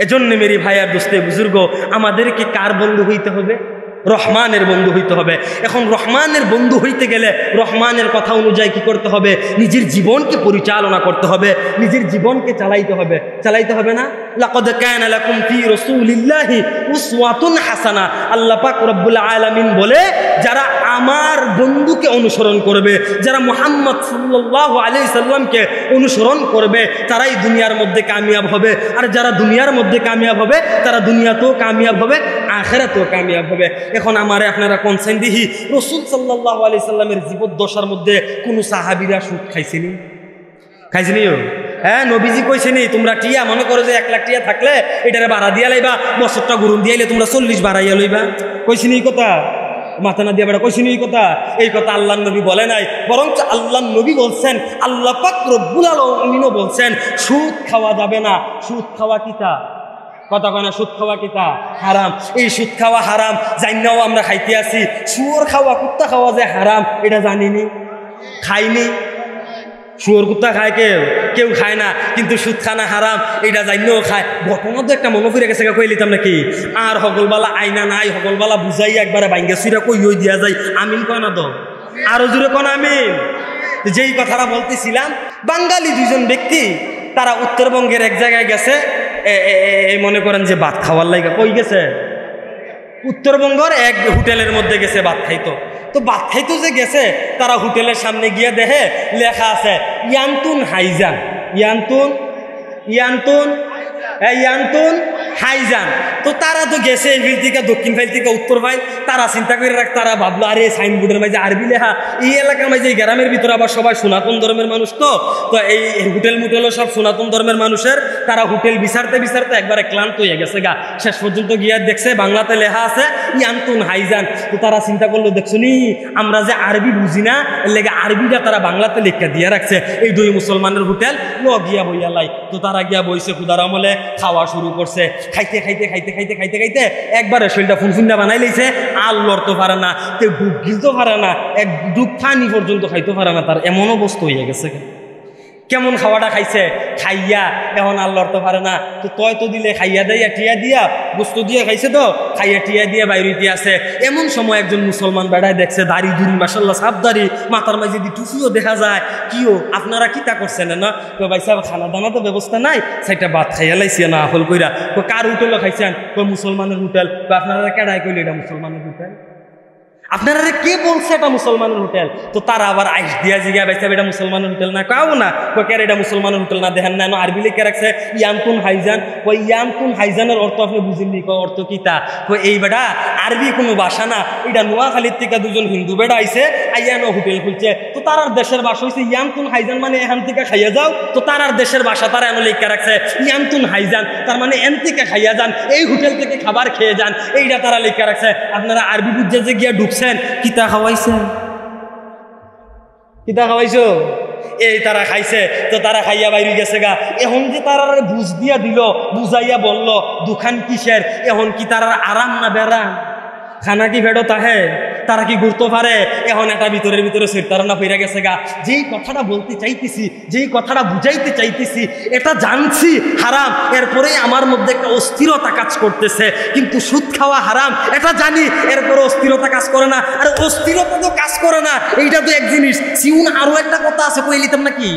এজন্য মেরি ভাই আর দোস্তে বুজুর্গ, আমাদেরকে কার বন্ধু হইতে হবে? রহমানের বন্ধু হইতে হবে। এখন রহমানের বন্ধু হইতে গেলে রহমানের কথা অনুযায়ী কি করতে হবে? নিজের জীবনকে পরিচালনা করতে হবে, নিজের জীবনকে চালাইতে হবে না? লাকাদ কানা লাকুম ফি রাসূলিল্লাহি উসওয়াতুন হাসানাহ। আল্লাহ পাক রব্বুল আলামিন বলে, যারা আমার বন্ধুকে অনুসরণ করবে, যারা মুহাম্মদ সাল্লাল্লাহু আলাইহি সাল্লামকে অনুসরণ করবে, তারাই দুনিয়ার মধ্যে কামিয়াব হবে। আর যারা দুনিয়ার মধ্যে কামিয়াব হবে, তারা দুনিয়াতেও কামিয়াব হবে, আখিরাতেও কামিয়াব হবে। এখন আমারে আপনারা কনসেন্ট দিহি, রাসূল সাল্লাল্লাহু আলাইহি সাল্লামের জীবদ্দশার মধ্যে কোন সাহাবীরা সুদ খাইছেনি? হ্যাঁ, নবীজি কইছেনি তোমরা টিয়া মনে করো যে 1 লাখ টিয়া থাকলে এটারে ভাড়া দিয়া লাইবা, বছরটা গুরুন দিয়াইলে তোমরা 40 বাড়াইয়া লইবা। কইছেনি এই কথা? মাথা না দিয়া বেড়া কইছেনি এই কথা? এই কথা আল্লাহর নবী বলে নাই, বরং আল্লাহর নবী বলছেন, আল্লাহ পাক রব্বুল আলামিনও বলছেন সুদ খাওয়া যাবে না। সুদ খাওয়া কিতা? কথা কয় না, সুদ খাওয়া কিতা? হারাম। এই সুদ খাওয়া হারাম জানিনাও আমরা খাইতে আছি। শুয়োর খাওয়া, কুত্তা খাওয়া যে হারাম এটা জানিনি, খাইনি। শুয়োর কুত্তা খায় কেউ খায় না, কিন্তু সুদ খানা হারাম এটা জানিও খায়। ঘটনা তো একটা মনে ফিরে গেছে, কই লিতাম নাকি? আর হগলবালা আইনা নাই, হগলবালা বুঝাই একবারে বাইঙ্গা সুইরা কই দিয়া যায়। আমিন কয় না তো? আরো জোরে কোন আমিন। যেই কথাটা বলতেছিলাম, বাঙালি 2জন ব্যক্তি তারা উত্তরবঙ্গের এক জায়গায় গেছে, মনে করেন যে ভাত খাওয়ার লাইগা। কই গেছে? উত্তরবঙ্গের এক হোটেলের মধ্যে গেছে ভাত খাইতো। তো ভাত খাইতো যে গেছে, তারা হোটেলের সামনে গিয়ে দেখে লেখা আছে ইয়ান্তুন হাইজান, ইয়ান্তুন হাইজান। তো তারা তো গেছে এই ফিল থেকে দক্ষিণ ফাইল থেকে উত্তর ফাইল, তারা চিন্তা করে তারা ভাবলো আরে সাইনবোর্ডের মাঝে আরবি লেখা, এই এলাকার মাঝে এই গ্রামের ভিতরে আবার সবাই সনাতন ধর্মের মানুষ, তো এই হোটেলও সব সনাতন ধর্মের মানুষের। তারা হোটেল বিচারতে একবারে ক্লান্ত হয়ে গেছে গা। শেষ পর্যন্ত গিয়ে দেখছে বাংলাতে লেখা আছে ইয়ান্তুন হাইজান। তো তারা চিন্তা করলো, দেখছো নি আমরা যে আরবি বুঝি না, এর লেগে আরবিটা তারা বাংলাতে লেখা দিয়ে রাখছে। এই 2 মুসলমানের হোটেল গিয়া বইয়া লাই। তো তারা গিয়া বইছে, ক্ষুধার আমলে খাওয়া শুরু করছে। খাইতে একবারে শরীরটা ফুনফুন্ডা বানাই লাইছে। আর লড়তে পারে না, কেউ ডুব গিলতে পারে না, এক ডুব পানি পর্যন্ত খাইতে পারে না। তার এমন অবস্থা হয়ে গেছে। কেমন খাওয়াটা খাইছে, খাইয়া এখন আর লড়তে পারে না। তো তয় তো দিলে খাইয়া দেয়া টিয়া দিয়া গোস্ত দিয়ে খাইছে, তো খাইয়া টিয়া দিয়ে বাইরিতে আছে। এমন সময় একজন মুসলমান বেড়ায় দেখছে, দাড়ি দুড়ি মাশাল্লাহ সাপ দাড়ি, মাথার মাঝে দি টুপিও দেখা যায়। কিও আপনারা কিতা করছেন না? তো ভাই সাহেব খানা দানা তো ব্যবস্থা নাই, সেটা ভাত খাইয়া লাইছি না হল কইরা। তো কার হোটেলও খাইছেন? তো মুসলমানের হোটেল। তো আপনারা কেডাই কইলে এটা মুসলমানের হোটেল? আপনারা কে বলছে এটা মুসলমানের হোটেল? তো তারা আবার আইস দিয়া জিগা ভাইসাব এটা মুসলমানের হোটেল না? কাও না, কে এটা মুসলমানের হোটেল না? দেখেন না আরবি লিখে রাখছে ইয়ান্তুন হাইজান। ওই ইয়ান্তুন হাইজানের অর্থ আপনি বুঝেননি? অর্থ কিতা? এই বেটা আরবি কোনো ভাষা না, এটা নোয়াখালীর থেকে 2জন হিন্দু বেটা আইছে, আইয়ানো হোটেল খুলছে। তো তারার দেশের ভাষা হয়েছে ইয়ান্তুন হাইজান, মানে এখান থেকে খাইয়া যাও। তো তারার দেশের ভাষা তারা এনে লিখে রাখছে ইয়ান্তুন হাইজান, তার মানে এন থেকে খাইয়া যান, এই হোটেল থেকে খাবার খেয়ে যান, এইটা তারা লিখে রাখছে। আপনারা আরবি বুঝছে যে গিয়া ঢুকছেন, কিতা খাওয়াইছেন? কিতা খাওয়াইছো? এই তারা খাইছে। তো তারা খাইয়া বাইরে গেছে গা। এখন যে তারা বুঝ দিয়া দিল, বুঝাইয়া বলল দোকান কিসের, এখন কি তারা আরাম না বেড়ান? খানা কি ফেরত আহে? তারা কি ঘুরতে পারে? এখন এটা ভিতরে তারা না ফিরে গেছে গা। যেই কথাটা বলতে চাইতেছি, যেই কথাটা বুঝাইতে চাইতেছি, এটা জানছি হারাম, এরপরে আমার মধ্যে একটা অস্থিরতা কাজ করতেছে। কিন্তু সুদ খাওয়া হারাম এটা জানি, এরপরে অস্থিরতা কাজ করে না। আর অস্থিরতা তো কাজ করে না, এইটা তো এক জিনিস। সিউন আরো একটা কথা আছে, কই লিতাম নাকি?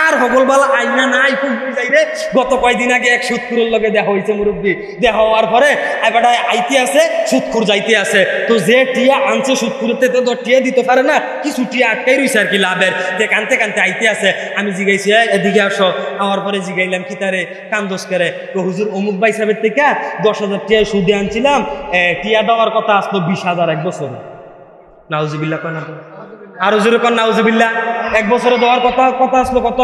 আর হগলবালা আইনা নাই, খুব যাই রে। গত কয়দিন আগে এক সুদখুরের লগে দেখা হয়েছে মুরব্বী। দেখা হওয়ার পরে এবারে আইতে আছে, সুদখুর যাইতে আছে। তো যে টিয়া আনছে সুদখুরতে তো টিয়া দিতে পারে না, কিছু টিয়া আটকাই রয়েছে আর কি লাভের। যে কানতে আইতে আছে। আমি জিগাইছি এদিকে আসো। আমার পরে জিগাইলাম কি তারে কান্দোস করে? তো হুজুর অমুক ভাই সাহেবের থেকে 10,000 টিয়া সুদে আনছিলাম, টিয়া দেওয়ার কথা আসলো 20,000 এক বছরে। নাউজুবিল্লাহ কয় না তো? আরো জোরে কর নাউজুবিল্লাহ। 1 বছরে দেওয়ার কথা আসলো কত?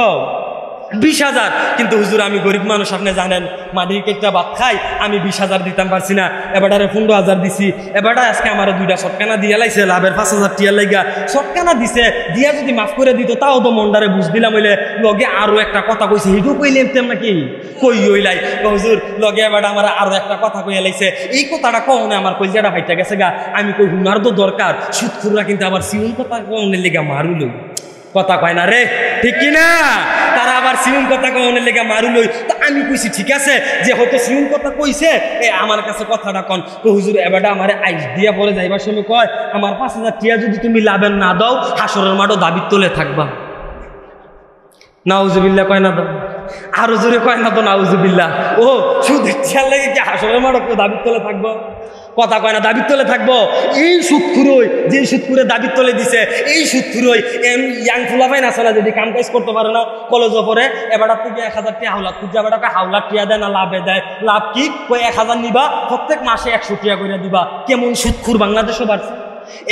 20,000। কিন্তু হুজুর আমি গরিব মানুষ, আপনি জানেন মাটির কেকটা ভাত খাই, আমি 20,000 দিতাম পারছি না, এবারে 15,000 দিছি। এবারে আজকে আমার 2টা শটকানা দিয়ে লাইছে, লাভের 5,000 টিয়া লাইগা শটকানা দিছে, দিয়া যদি মাফ করে দিত তাও তো মন্ডারে বুঝ দিলাম। হইলে লগে আরো একটা কথা কইছে, হিটু কইলে নাকি কই হইলাই হুজুর লগে এবার আমার আরো একটা কথা কইয়া লাইছে, এই কথাটা কওনে আমার কইজাটা ফাইটা গেছে গা। আমি কই হুনার তো দরকার, সুদখুররা কিন্তু আবার সিউন কথা কওনের লেগা মারুলই, কথা কয় না রে, ঠিক কিনা? তারা আবার সিউন কথা কওনের লেগা মারুলই। তো আমি কইছি ঠিক আছে, যে হয়তো সিউন কথা কইছে, আমার কাছে কথাটা কন। তো হুজুর এবারটা আমার আইস দিয়া পরে যাইবার সময় কয়, আমার 5,000 টিয়া যদি তুমি লাভের না দাও, হাসরের মাঠও দাবির তলে থাকবা। নাউজুবিল্লাহ কয় না দাও, আরো জোরে কয় না তো নাউজুবিল্লাহ। ও সুদ ইচ্ছার লাগে কি হাসরের মাঠও দাবির তলে থাকবো? কথা কয় না দাবির তলে থাকবো। এই সুদখুরই, যে সুদখুরে দাবির তলে দিছে, এই সুদখুরই ইয়াং ফুলাফাইন আছে না, যদি কাম কাজ করতে পারে না, কলেজও পরে এবারটার থেকে 1,000 টিয়া হাওলাত খুঁজছে, এবারটাকে হাওলাত টিয়া দেয় না লাভে দেয়। লাভ কি? কই 1,000 নিবা, প্রত্যেক মাসে 100 টিয়া করে দিবা। কেমন সুদখুর বাংলাদেশও বাড়ছে।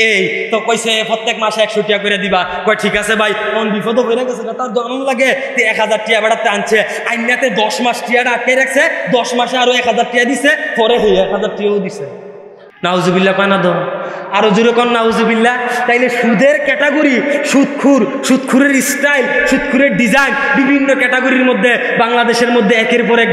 এই তো কইছে প্রত্যেক মাসে 100 টিয়া করে দিবা। কয় ঠিক আছে ভাই, কোন বিপদ হয়ে গেছে, তার জন্ম লাগে 1,000 টিয়া বেড়াতে আনছে, আইনাতে 10 মাস টিয়াটা আটকে রাখছে, 10 মাসে আরো 1,000 টিয়া দিছে, পরে 1,000 টিয়াও দিছে। নাউজুবিল্লাহ পানা দো, আরো জোরে কন নাউজুবিল্লাহ। তাইলে সুদের ক্যাটাগরি, সুদখুরের স্টাইল, সুদখুরের ডিজাইন বিভিন্ন ক্যাটাগরির মধ্যে বাংলাদেশের মধ্যে একের পর এক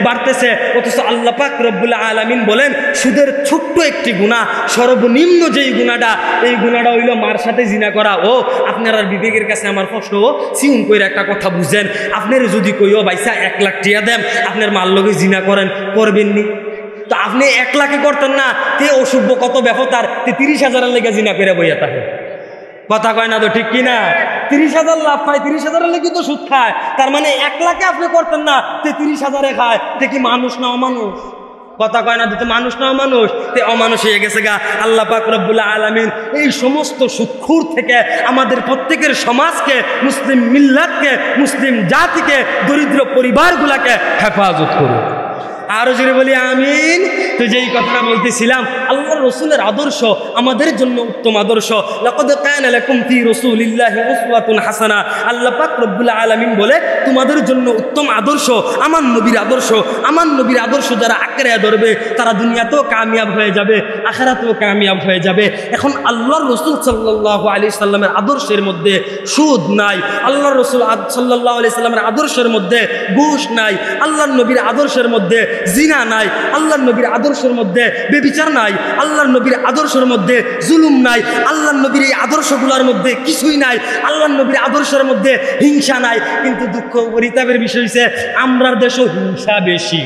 বাড়তেছে। অথচ আল্লাহ পাক রব্বুল আলামিন বলেন সুদের ছোট্ট একটি গুনাহ, সর্বনিম্ন যেই গুনাহটা, এই গুনাহটা হইল মার সাথে জিনা করা। ও আপনার আর বিবেকের কাছে আমার প্রশ্ন, সিউন কইরা একটা কথা বুঝেন, আপনার যদি কইও বাইসা 1 লাখ টিয়া দেন, আপনার মার লগে জিনা করবেননি? তো আপনি 1 লাখে করতেন না, তে অসভ্য কত ব্যাপতার, তে 30,000 লেগে জিনা করে বইয়া থাকে। কথা কয় না তো, ঠিক কিনা? 30,000 লাভ পায়, 30,000 লেগে তো সুদ খায়। তার মানে 1 লাখে আপনি করতেন না, তে 30,000 খায়। তে কি মানুষ না অমানুষ? কথা কয় না তো, মানুষ না অমানুষ? তে অমানুষ হয়ে গেছে গা। আল্লাহ পাক রব্বুল আলামিন এই সমস্ত সুদখুর থেকে আমাদের প্রত্যেকের সমাজকে, মুসলিম মিল্লাতকে, মুসলিম জাতিকে, দরিদ্র পরিবারগুলাকে হেফাজত করুন। আরো জোরে বলি আমিন। তো যেই কথাটা বলতেছিলাম, আল্লাহর রাসূলের আদর্শ আমাদের জন্য উত্তম আদর্শ। লাকাদ কানা লাকুম ফি রাসূলিল্লাহি উসওয়াতুন হাসানা। আল্লাহ পাক রব্বুল আলামিন বলে তোমাদের জন্য উত্তম আদর্শ আমার নবীর আদর্শ। আমার নবীর আদর্শ যারা আঁকড়ে ধরবে তারা দুনিয়াতেও কামিয়াব হয়ে যাবে, আখিরাতেও কামিয়াব হয়ে যাবে। এখন আল্লাহর রাসূল সাল্লাল্লাহু আলাইহি সাল্লামের আদর্শের মধ্যে সুদ নাই, আল্লাহর রাসূল সাল্লাল্লাহু আলাইহি সাল্লামের আদর্শের মধ্যে ঘুষ নাই, আল্লাহর নবীর আদর্শের মধ্যে জিনা নাই, আল্লাহর নবীর আদর্শের মধ্যে বেবিচার নাই, আল্লাহর নবীর আদর্শের মধ্যে জুলুম নাই, আল্লাহর নবীর এই আদর্শগুলোর মধ্যে কিছুই নাই, আল্লাহর নবীর আদর্শের মধ্যে হিংসা নাই। কিন্তু দুঃখ পরিতাপের বিষয় হচ্ছে আমরার দেশও হিংসা বেশি।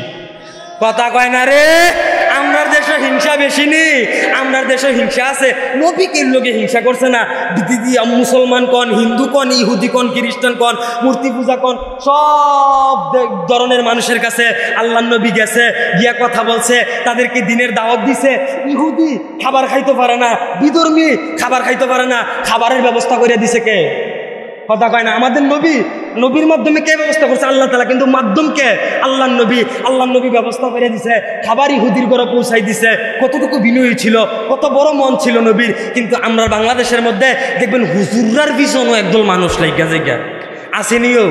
কথা কয় না রে, আমরার দেশে হিংসা বেশি নেই, আমরার দেশে হিংসা আছে। নবীকে লোকে হিংসা করছে না, দিদি মুসলমান কন, হিন্দু কন, ইহুদি কন, খ্রিস্টান কন, মূর্তি পূজা কন, সব ধরনের মানুষের কাছে আল্লাহর নবী গেছে, গিয়া কথা বলছে, তাদেরকে দিনের দাওয়াত দিছে। ইহুদি খাবার খাইতে পারে না, বিধর্মী খাবার খাইতে পারে না, খাবারের ব্যবস্থা করে দিছে কে? কথা কয় না। আমাদের নবীর মাধ্যমে কে ব্যবস্থা করছে? আল্লাহ তাআলা। কিন্তু মাধ্যম কে? আল্লাহর নবী ব্যবস্থা করে দিছে, খাবার ইহুদির ঘরে পৌঁছাই দিছে। কতটুকু বিনয়ী ছিল, কত বড় মন ছিল নবীর। কিন্তু আমরা বাংলাদেশের মধ্যে দেখবেন হুজুররার পিছনও একদল মানুষ লাইগা জায়গা আসেনিও।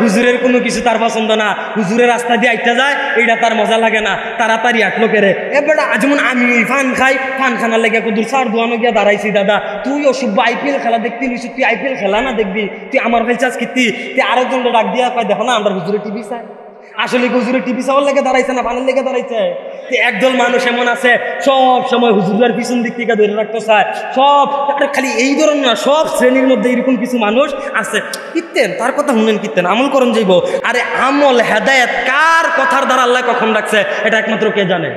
হুজুরের কোনো কিছু তার পছন্দ না, হুজুরের রাস্তা দিয়ে আইটা যায়, এইটা তার মজা লাগে না, তাড়াতাড়ি আটলো কেরে। এবার যেমন আমি ফান খাই, ফান খানার লেগে কুদুর সার দোয়ানো গিয়া দাঁড়াইছি। দাদা তুই অসভ্য, IPL খেলা দেখতে নিস, তুই IPL খেলা না দেখবি, তুই আমার ভাই চাস কিতি, তুই আরেকজনটা ডাক দিয়া কয় দেখো না আমরা হুজুরে টিভি চাই। আসলে হুজুরে টিভি চাওয়ার লেগে দাঁড়াইছে না, পানের লেগে দাঁড়াইছে। একদল মানুষ এমন আছে সব সময় হুজুরের পিছন দিক থেকে ধরে রাখতে চায়। সব খালি এই ধরনের না, সব শ্রেণীর মধ্যে এরকম কিছু মানুষ আছে। কিতেন তার কথা শুনেন, কিতেন আমল করণ যাইব। আরে আমল হেদায়েত কার কথার দ্বারা আল্লাহ কখন ডাকছে এটা একমাত্র কে জানে?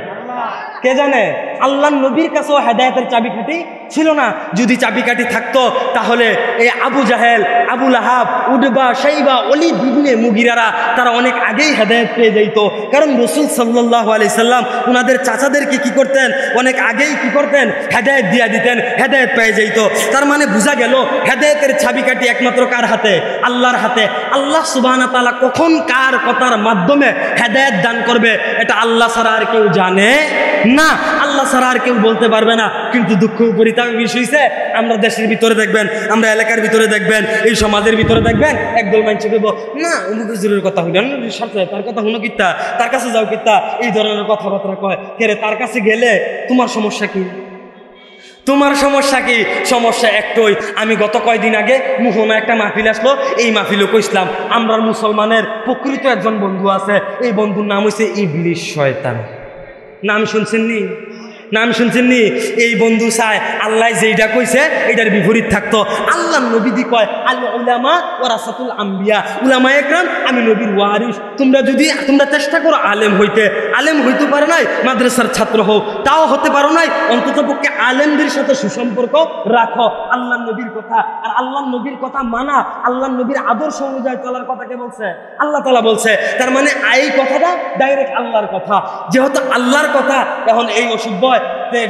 কে জানে? আল্লাহ নবীর কাছেও হেদায়েতের চাবিকাঠি ছিল না। যদি চাবিকাঠি থাকতো তাহলে এই আবু জাহেল, আবু লাহাব, উডবা, শাইবা, ওলিদ ইবনে মুগিরারা তারা অনেক আগেই হেদায়েত পেয়ে যাইতো। কারণ রাসূল সাল্লাল্লাহু আলাইহি সাল্লাম ওনাদের চাচাদেরকে কি করতেন? অনেক আগেই কি করতেন? হেদায়েত দিয়া দিতেন, হেদায়েত পেয়ে যাইতো। তার মানে বোঝা গেল হেদায়েতের চাবিকাঠি একমাত্র কার হাতে? আল্লাহর হাতে। আল্লাহ সুবহানাহু ওয়া তাআলা কখন কার কথার মাধ্যমে হেদায়েত দান করবে এটা আল্লাহ ছাড়া আর কেউ জানে না। আল্লাহ ছাড়া আর কেউ বলতে পারবে না। কিন্তু দুঃখ পরিতাপ বিষয় হইছে, আমরা দেশের ভিতরে দেখবেন, আমরা এলাকার ভিতরে দেখবেন, এই সমাজের ভিতরে দেখবেন, একদল মানুষ বলব না অমুক হুজুরের কথা হইল না, তার কথা শুনো কিত্তা, তার কাছে যাও কিত্তা, এই ধরনের কথাবার্তা কয়। কে রে, তার কাছে গেলে তোমার সমস্যা কি? তোমার সমস্যা কি? সমস্যা একটাই, আমি গত কয়দিন আগে মোহনা একটা মাহফিল আসলো, এই মাহফিলও কইসলাম আমরা মুসলমানের প্রকৃত একজন বন্ধু আছে, এই বন্ধুর নাম হচ্ছে ইবলিস শয়তান। নাম শুনছেননি? নাম শুনছেননি? এই বন্ধু চায় আল্লাহ যেইটা কইছে এটার বিপরীত থাকতো। আল্লাহ নবীদি কয় আল উলামা ওয়ারাসাতুল আম্বিয়া, উলামা একরাম আমি নবীর ওয়ারিস। তোমরা চেষ্টা করো আলেম হইতে পারে নাই মাদ্রাসার ছাত্র হও, তাও হতে পারো নাই, অন্তত পক্ষে আলেমদের সাথে সুসম্পর্ক রাখো। আল্লাহ নবীর কথা আর আল্লাহ নবীর কথা মানা, আল্লাহ নবীর আদর্শ অনুযায়ী চলার কথাকে বলছে আল্লাহ তাআলা বলছে। তার মানে এই কথাটা ডাইরেক্ট আল্লাহর কথা, যেহেতু আল্লাহর কথা। এখন এই অসভ্য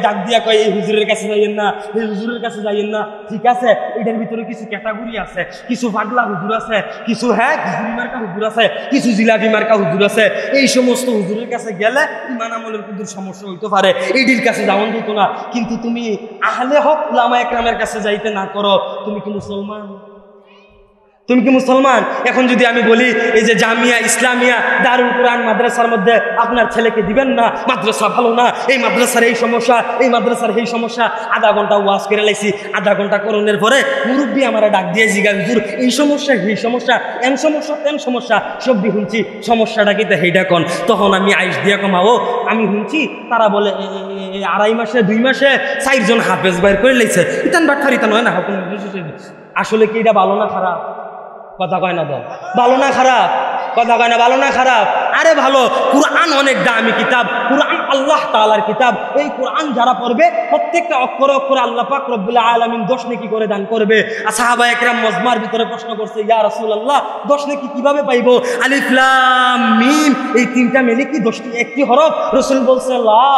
ডাক দিয়া কয় এই হুজুরের কাছে যাইয়েন না, এই হুজুরের কাছে যাইয়েন না। ঠিক আছে, এটার ভিতরে কিছু ক্যাটাগরি আছে, কিছু পাগলা হুজুর আছে, কিছু খিচুড়ি মার্কা হুজুর আছে, কিছু জিলাপি মার্কা হুজুর আছে। এই সমস্ত হুজুরের কাছে গেলে ইমান আমলের কিন্তু সমস্যা হইতে পারে, এইটির কাছে যাওয়ান দিত না। কিন্তু তুমি আহলে হক উলামা একরামের কাছে যাইতে না করো, তুমি কি মুসলমান? তুমি কি মুসলমান? এখন যদি আমি বলি এই যে জামিয়া ইসলামিয়া দারুল কুরআন মাদ্রাসার মধ্যে আপনার ছেলেকে দিবেন না, মাদ্রাসা ভালো না, এই মাদ্রাসার এই সমস্যা, এই মাদ্রাসার এই সমস্যা, আধা ঘন্টা ওয়াজ করে লাইছি, আধা ঘন্টা করণের পরে মুরব্বী আমার ডাক দিয়ে জিগা হুজুর এই সমস্যা, এই সমস্যা, এন সমস্যা, তেন সমস্যা, সবই শুনছি, সমস্যাটা কি সেইটা কন। তখন আমি আইস দিয়া কমাও, আমি শুনছি তারা বলে আড়াই মাসে 2 মাসে 4 জন হাফেজ বাইর করে লাইছে, ইতান বাটফার ইতান হয় না। আসলে কি এটা ভালো না খারাপ? কথা কয় না তো, ভালো না খারাপ? কথা কয় না, ভালো না খারাপ? আরে ভালো। কুরআন অনেক দামি কিতাব, কুরআন আল্লাহ তাআলার কিতাব। এই কুরআন যারা পড়বে প্রত্যেকটা অক্ষরে অক্ষরে আল্লাহ পাক রব্বুল আলামিন 10 নেকি করে দান করবে। আর সাহাবা একরাম মজমার ভিতরে প্রশ্ন করছে, ইয়া রাসূলুল্লাহ 10 নেকি কিভাবে পাইবো? আলিফ লাম মিম এই 3টা মিলে কি 10টি একটি হরফ? রাসূল বলছে লা,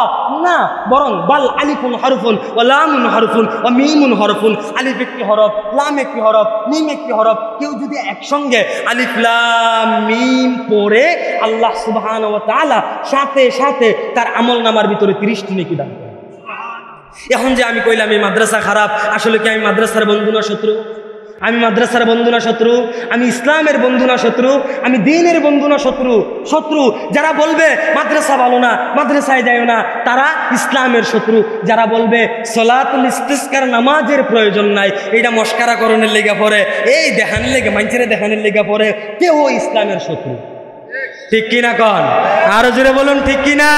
না, বরং বাল আলিফুন হরফুন ওয়া লামুন হরফুন ওয়া মিমুন হরফুন। আলিফ একটি হরফ, লাম একটি হরফ, মিম একটি হরফ। কেউ যদি একসঙ্গে আলিফ লাম মিম পড়ে আল্লাহ সুবহানাহু ওয়া তাআলা সাথে সাথে তার আমলনামার ভিতরে 30টি নেকি দান করে। এখন যে আমি কইলাম এই মাদ্রাসা খারাপ, আসলে কি আমি মাদ্রাসার বন্ধু না শত্রু? আমি মাদ্রাসার বন্ধু না শত্রু? আমি ইসলামের বন্ধু না শত্রু? আমি দ্বীনের বন্ধু না শত্রু? শত্রু। যারা বলবে মাদ্রাসা ভালো না, মাদ্রাসায় যাইও না, তারা ইসলামের শত্রু। যারা বলবে সলাতুল ইস্তিসকার নামাজের প্রয়োজন নাই, এটা মস্কারাকরণের লেগে পড়ে, এই দেখানের লেগে, মানুষের দেখানের লেগে পড়ে, কেউ ইসলামের শত্রু। ঠিক কিনা কন? আরো জোরে বলুন ঠিক কিনা?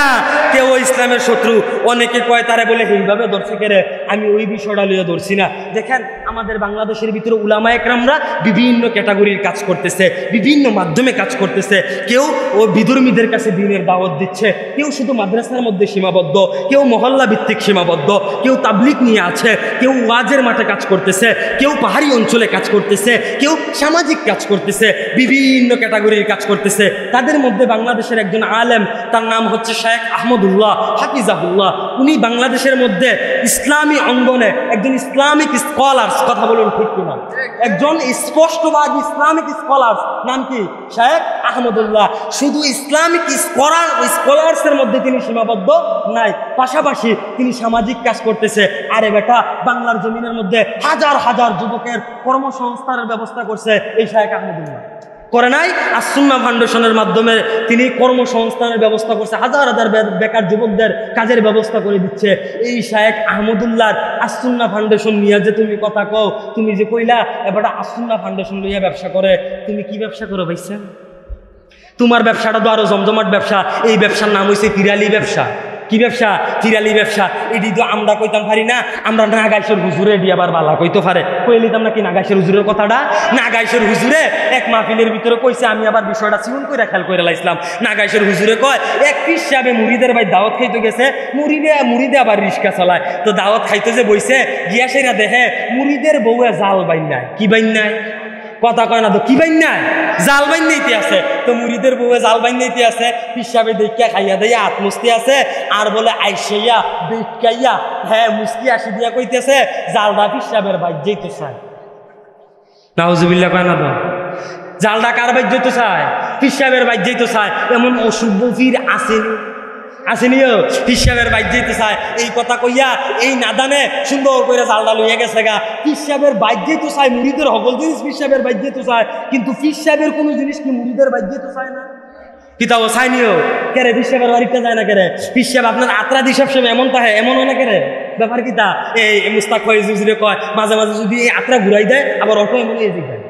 কেউ ইসলামের শত্রু। অনেকে কয় তারা বলে এইভাবে ধরছে কেরে, আমি ওই বিষয়টা লিয়ে ধরছি না। দেখেন আমাদের বাংলাদেশের ভিতরে উলামা একরামরা বিভিন্ন ক্যাটাগরির কাজ করতেছে, বিভিন্ন মাধ্যমে কাজ করতেছে। কেউ ও বিধর্মীদের কাছে দ্বীনের দাওয়াত দিচ্ছে, কেউ শুধু মাদ্রাসার মধ্যে সীমাবদ্ধ, কেউ মহল্লা ভিত্তিক সীমাবদ্ধ, কেউ তাবলিগ নিয়ে আছে, কেউ ওয়াজের মাঠে কাজ করতেছে, কেউ পাহাড়ি অঞ্চলে কাজ করতেছে, কেউ সামাজিক কাজ করতেছে, বিভিন্ন ক্যাটাগরির কাজ করতেছে। তাদের মধ্যে বাংলাদেশের একজন আলেম, তার নাম হচ্ছে শেখ আহমদুল্লাহ হাফিজাহুল্লাহ। উনি বাংলাদেশের মধ্যে ইসলামী অঙ্গনে একজন ইসলামিক স্কলার্স, কথা বলুন ঠিক কিনা, একজন স্পষ্টবাদী ইসলামিক স্কলার্স। নাম কি? শেখ আহমদুল্লাহ। শুধু ইসলামিক স্কলার্সের মধ্যে তিনি সীমাবদ্ধ নাই, পাশাপাশি তিনি সামাজিক কাজ করতেছে। আরে বেটা, বাংলার জমিনের মধ্যে হাজার হাজার যুবকের কর্মসংস্থানের ব্যবস্থা করছে এই শেখ আহমদুল্লাহ, করে নাই? আসুন্নাহ ফাউন্ডেশনের মাধ্যমে তিনি কর্মসংস্থানের ব্যবস্থা করছে, হাজার হাজার বেকার যুবকদের কাজের ব্যবস্থা করে দিচ্ছে। এই শেখ আহমদুল্লাহর আসুন্নাহ ফাউন্ডেশন নিয়ে যে তুমি কথা কও, তুমি যে কইলা এবার আসুন্নাহ ফাউন্ডেশন লইয়া ব্যবসা করে, তুমি কি ব্যবসা করো ভাইসা? তোমার ব্যবসাটা তো আরো জমজমাট ব্যবসা। এই ব্যবসার নাম হয়েছে কিরালি ব্যবসা। কি ব্যবসা? কিরালি ব্যবসা। এটি তো আমরা কইতাম পারি না, আমরা নাগাইশের হুজুরে এটি আবার বালা কইতে পারে। কই লিতাম নাকি নাগাইশের হুজুরের কথাটা? নাগাইশের হুজুরে এক মাহফিলের ভিতরে কইছে, আমি আবার বিষয়টা চিউন করে খেয়াল করে লাইছিলাম। নাগাইশের হুজুরে কয় এক হিসাবে মুড়িদের ভাই দাওয়াত খাইতে গেছে, মুড়িদে আবার রিক্সা চালায়। তো দাওয়াত খাইতে যে বইছে গিয়া সেরা দেখে মুড়িদের বউয়ে জাল বাইন নাই। কি বাইন নাই? কথা কয় না তো, কি বাইন নাই? জাল বাইন নিতে আছে। তো মুড়িদের বউয়ে জাল বাইন নিতে আছে, হিসাবে দেখা খাইয়া দিয়া আত্মস্তি আছে, আর বলে আইসাইয়া দেখাইয়া হ্যাঁ মুস্কি আসি দিয়া কইতেছে জালদা হিসাবের বাইক যেতে চায়। নাউজুবিল্লাহ কয় না তো, জালদা কার বাইক যেতে চায়? হিসাবের বাইক যেতে চায়। এমন অশুভ ফির আসেনি, আসেনিও হিসাবের বাইর যেতে চায় এই কথা কইয়া এই নাদানে সুন্দর করে জালটা লইয়া গেছে গা। হিসাবের বাইর যেতে চায়, মুড়িদের সকল জিনিস হিসাবের বাইর যেতে চায়, কিন্তু হিসাবের কোনো জিনিস কি মুড়িদের বাইর যেতে চায় না? কিতাব চাইনিও কেরে হিসাবের বাড়িতে যায় না কেরে? হিসাব আপনার আত্রা দি সবসময় এমন তাহে এমন হয় না কেরে? ব্যাপার কিতা এই মুস্তাক ফয়েজুরে কয় মাঝে মাঝে যদি এই আত্রা ঘুরাই দেয় আবার অটো এমন হয়ে যায়,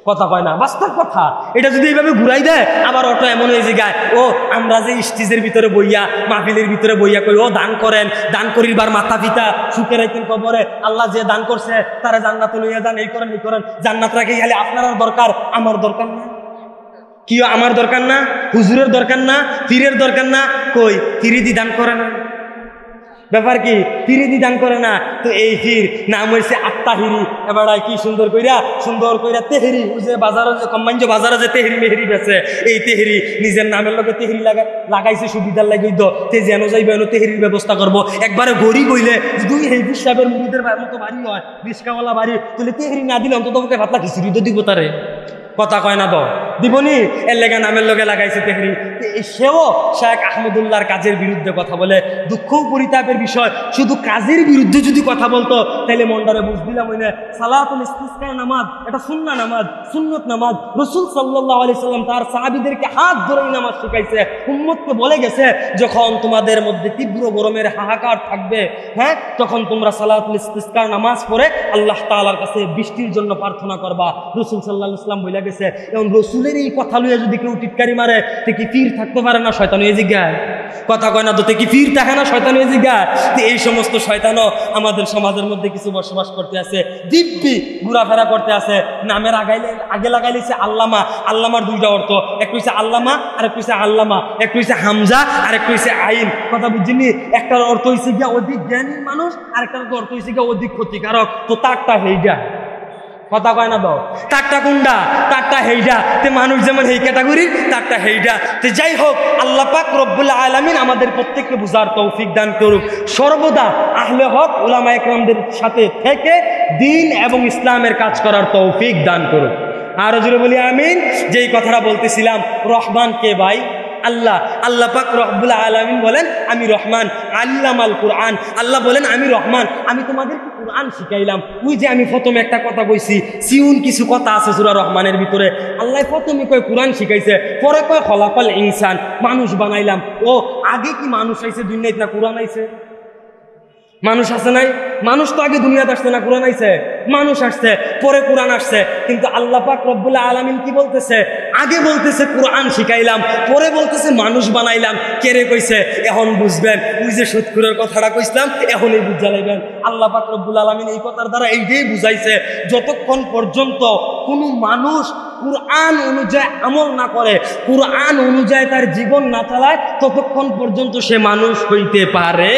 কথা কয় না, বাস্তব কথা। এটা যদি এইভাবে ঘুরাই দেয় আবার অটো এমন হয়ে যায়। ও আমরা যে স্টেজের ভিতরে বইয়া মাহফিলের ভিতরে বইয়া কই ও দান করেন, দান করিবার মাথা পিতা সুখে রাইতেন কবরে, আল্লাহ যে দান করছে তারা জান্নাতে লইয়া যান, এই করেন এই করেন, জান্নাত রাখে গেলে আপনার দরকার, আমার দরকার না। কি আমার দরকার না? হুজুরের দরকার না? পীরের দরকার না? কই ফিরিদি দান করে না? ব্যাপার কি ফিরিদি দান করে না? তো এই ফির নাম হয়েছে আত্মাহিরি। এবার কি সুন্দর কইরা তেহেরি, যে বাজারে যে কম্বাইঞ্জ বাজারে যে তেহেরি মেহেরি বেছে, এই তেহেরি নিজের নামের লগে তেহেরি লাগাইছে সুবিধার লাগি তে যেন যাইবে এনো তেহেরির ব্যবস্থা করবো। একবারে গড়ি বইলে দুই হেবি সাহেবের মুড়িদের মতো বাড়ি হয়, রিস্কাওয়ালা বাড়ি, তুলে তেহেরি না দিলে অন্তত ওকে ভাতলা খিচুড়ি তো দিব তারে, কথা কয় না তো দিবনি। এর লেগে নামের লগে লাগাইছে তেহরি। সেও শেখ আহমদুল্লাহর কাজের বিরুদ্ধে কথা বলে, দুঃখ পরিতাপের বিষয়। শুধু কাজের বিরুদ্ধে যদি কথা বলতো তাহলে মন্ডারে বুঝ দিলাম ওই না। সালাতুল ইস্তিসকা নামাজ এটা সুন্নাহ নামাজ, সুন্নত নামাজ। রাসূল সাল্লাল্লাহু আলাইহি সাল্লাম তার সাহাবীদেরকে হাত ধরে নামাজ শিখাইছে, উম্মতকে বলে গেছে যখন তোমাদের মধ্যে তীব্র গরমের হাহাকার থাকবে, হ্যাঁ, তখন তোমরা সালাতুল ইস্তিসকা নামাজ পড়ে আল্লাহ তাআলার কাছে বৃষ্টির জন্য প্রার্থনা করবা। রাসূল সাল্লাল্লাহু আলাইহি সাল্লাম বলে গেছে। এখন রসুলের এই কথা লইয়া যদি কেউ টিটকারি মারে তে কি পীর থাকতে পারে না? শয়তান হয়ে জিজ্ঞায়, কথা কয় না তো, কি পীর থাকে না? শয়তান হয়ে জিজ্ঞায়। এই সমস্ত শয়তানও আমাদের সমাজের মধ্যে কিছু বসবাস করতে আছে, দিব্যি ঘোরাফেরা করতে আছে। নামের আগে লাগাইলেছে আল্লামা। আল্লামার দুইটা অর্থ, একটু হচ্ছে আল্লামা আর একটু হচ্ছে আল্লামা, একটু হচ্ছে হামজা আর একটু হচ্ছে আইন। কথা বুঝছিনি? একটার অর্থ হয়েছে গিয়া অধিক জ্ঞানী মানুষ, আর একটার অর্থ হয়েছে গিয়া অধিক ক্ষতিকারক। তো তারটা হেইডা, কথা কয় না তো, তারটা কোনটা? তারটা হেইডা। তে মানুষ যেমন এই ক্যাটাগরির, তারটা হেইডা। তো যাই হোক, আল্লাহ পাক রব্বুল আলামিন আমাদের প্রত্যেককে বুঝার তৌফিক দান করুক। সর্বদা আহলে হক উলামা ইকরামদের সাথে থেকে দ্বীন এবং ইসলামের কাজ করার তৌফিক দান করুক। আরো জোরে বলি আমিন। যেই কথাটা বলতেছিলাম, রহমান কে ভাই? আল্লাহ। আল্লাহ পাক রব্বুল আলামিন বলেন আমি রহমান, আল্লামাল কুরআন। আল্লাহ বলেন আমি রহমান, আমি তোমাদেরকে কুরআন শিখাইলাম। ওই যে আমি প্রথমে একটা কথা কইছি, সিউন কিছু কথা আছে সূরা রহমানের ভিতরে। আল্লাহ প্রথমে কয় কুরআন শিখাইছে, পরে কয় খলাকাল ইনসান, মানুষ বানাইলাম। ও আগে কি মানুষ আইছে দুনিয়াতে, না কুরআন আইছে? মানুষ আসে নাই? মানুষ তো আগে দুনিয়াতে আসছে না, কুরআন আইছে? মানুষ আসছে, পরে কুরআন আসছে। কিন্তু আল্লাহ পাক রব্বুল আলামিন কি বলতেছে? আগে বলতেছে কুরআন শিখাইলাম, পরে বলতেছে মানুষ বানাইলাম। কেরে কইছে? এখন বুঝবেন। ওই যে সুৎখুরের কথাটা কইছিলাম, এখনই বুঝা লাইবেন। আল্লাহ পাক রব্বুল আলামিন এই কথার দ্বারা এইটাই বুঝাইছে, যতক্ষণ পর্যন্ত কোনো মানুষ কুরআন অনুযায়ী আমল না করে, কুরআন অনুযায়ী তার জীবন না চালায়, ততক্ষণ পর্যন্ত সে মানুষ হইতে পারে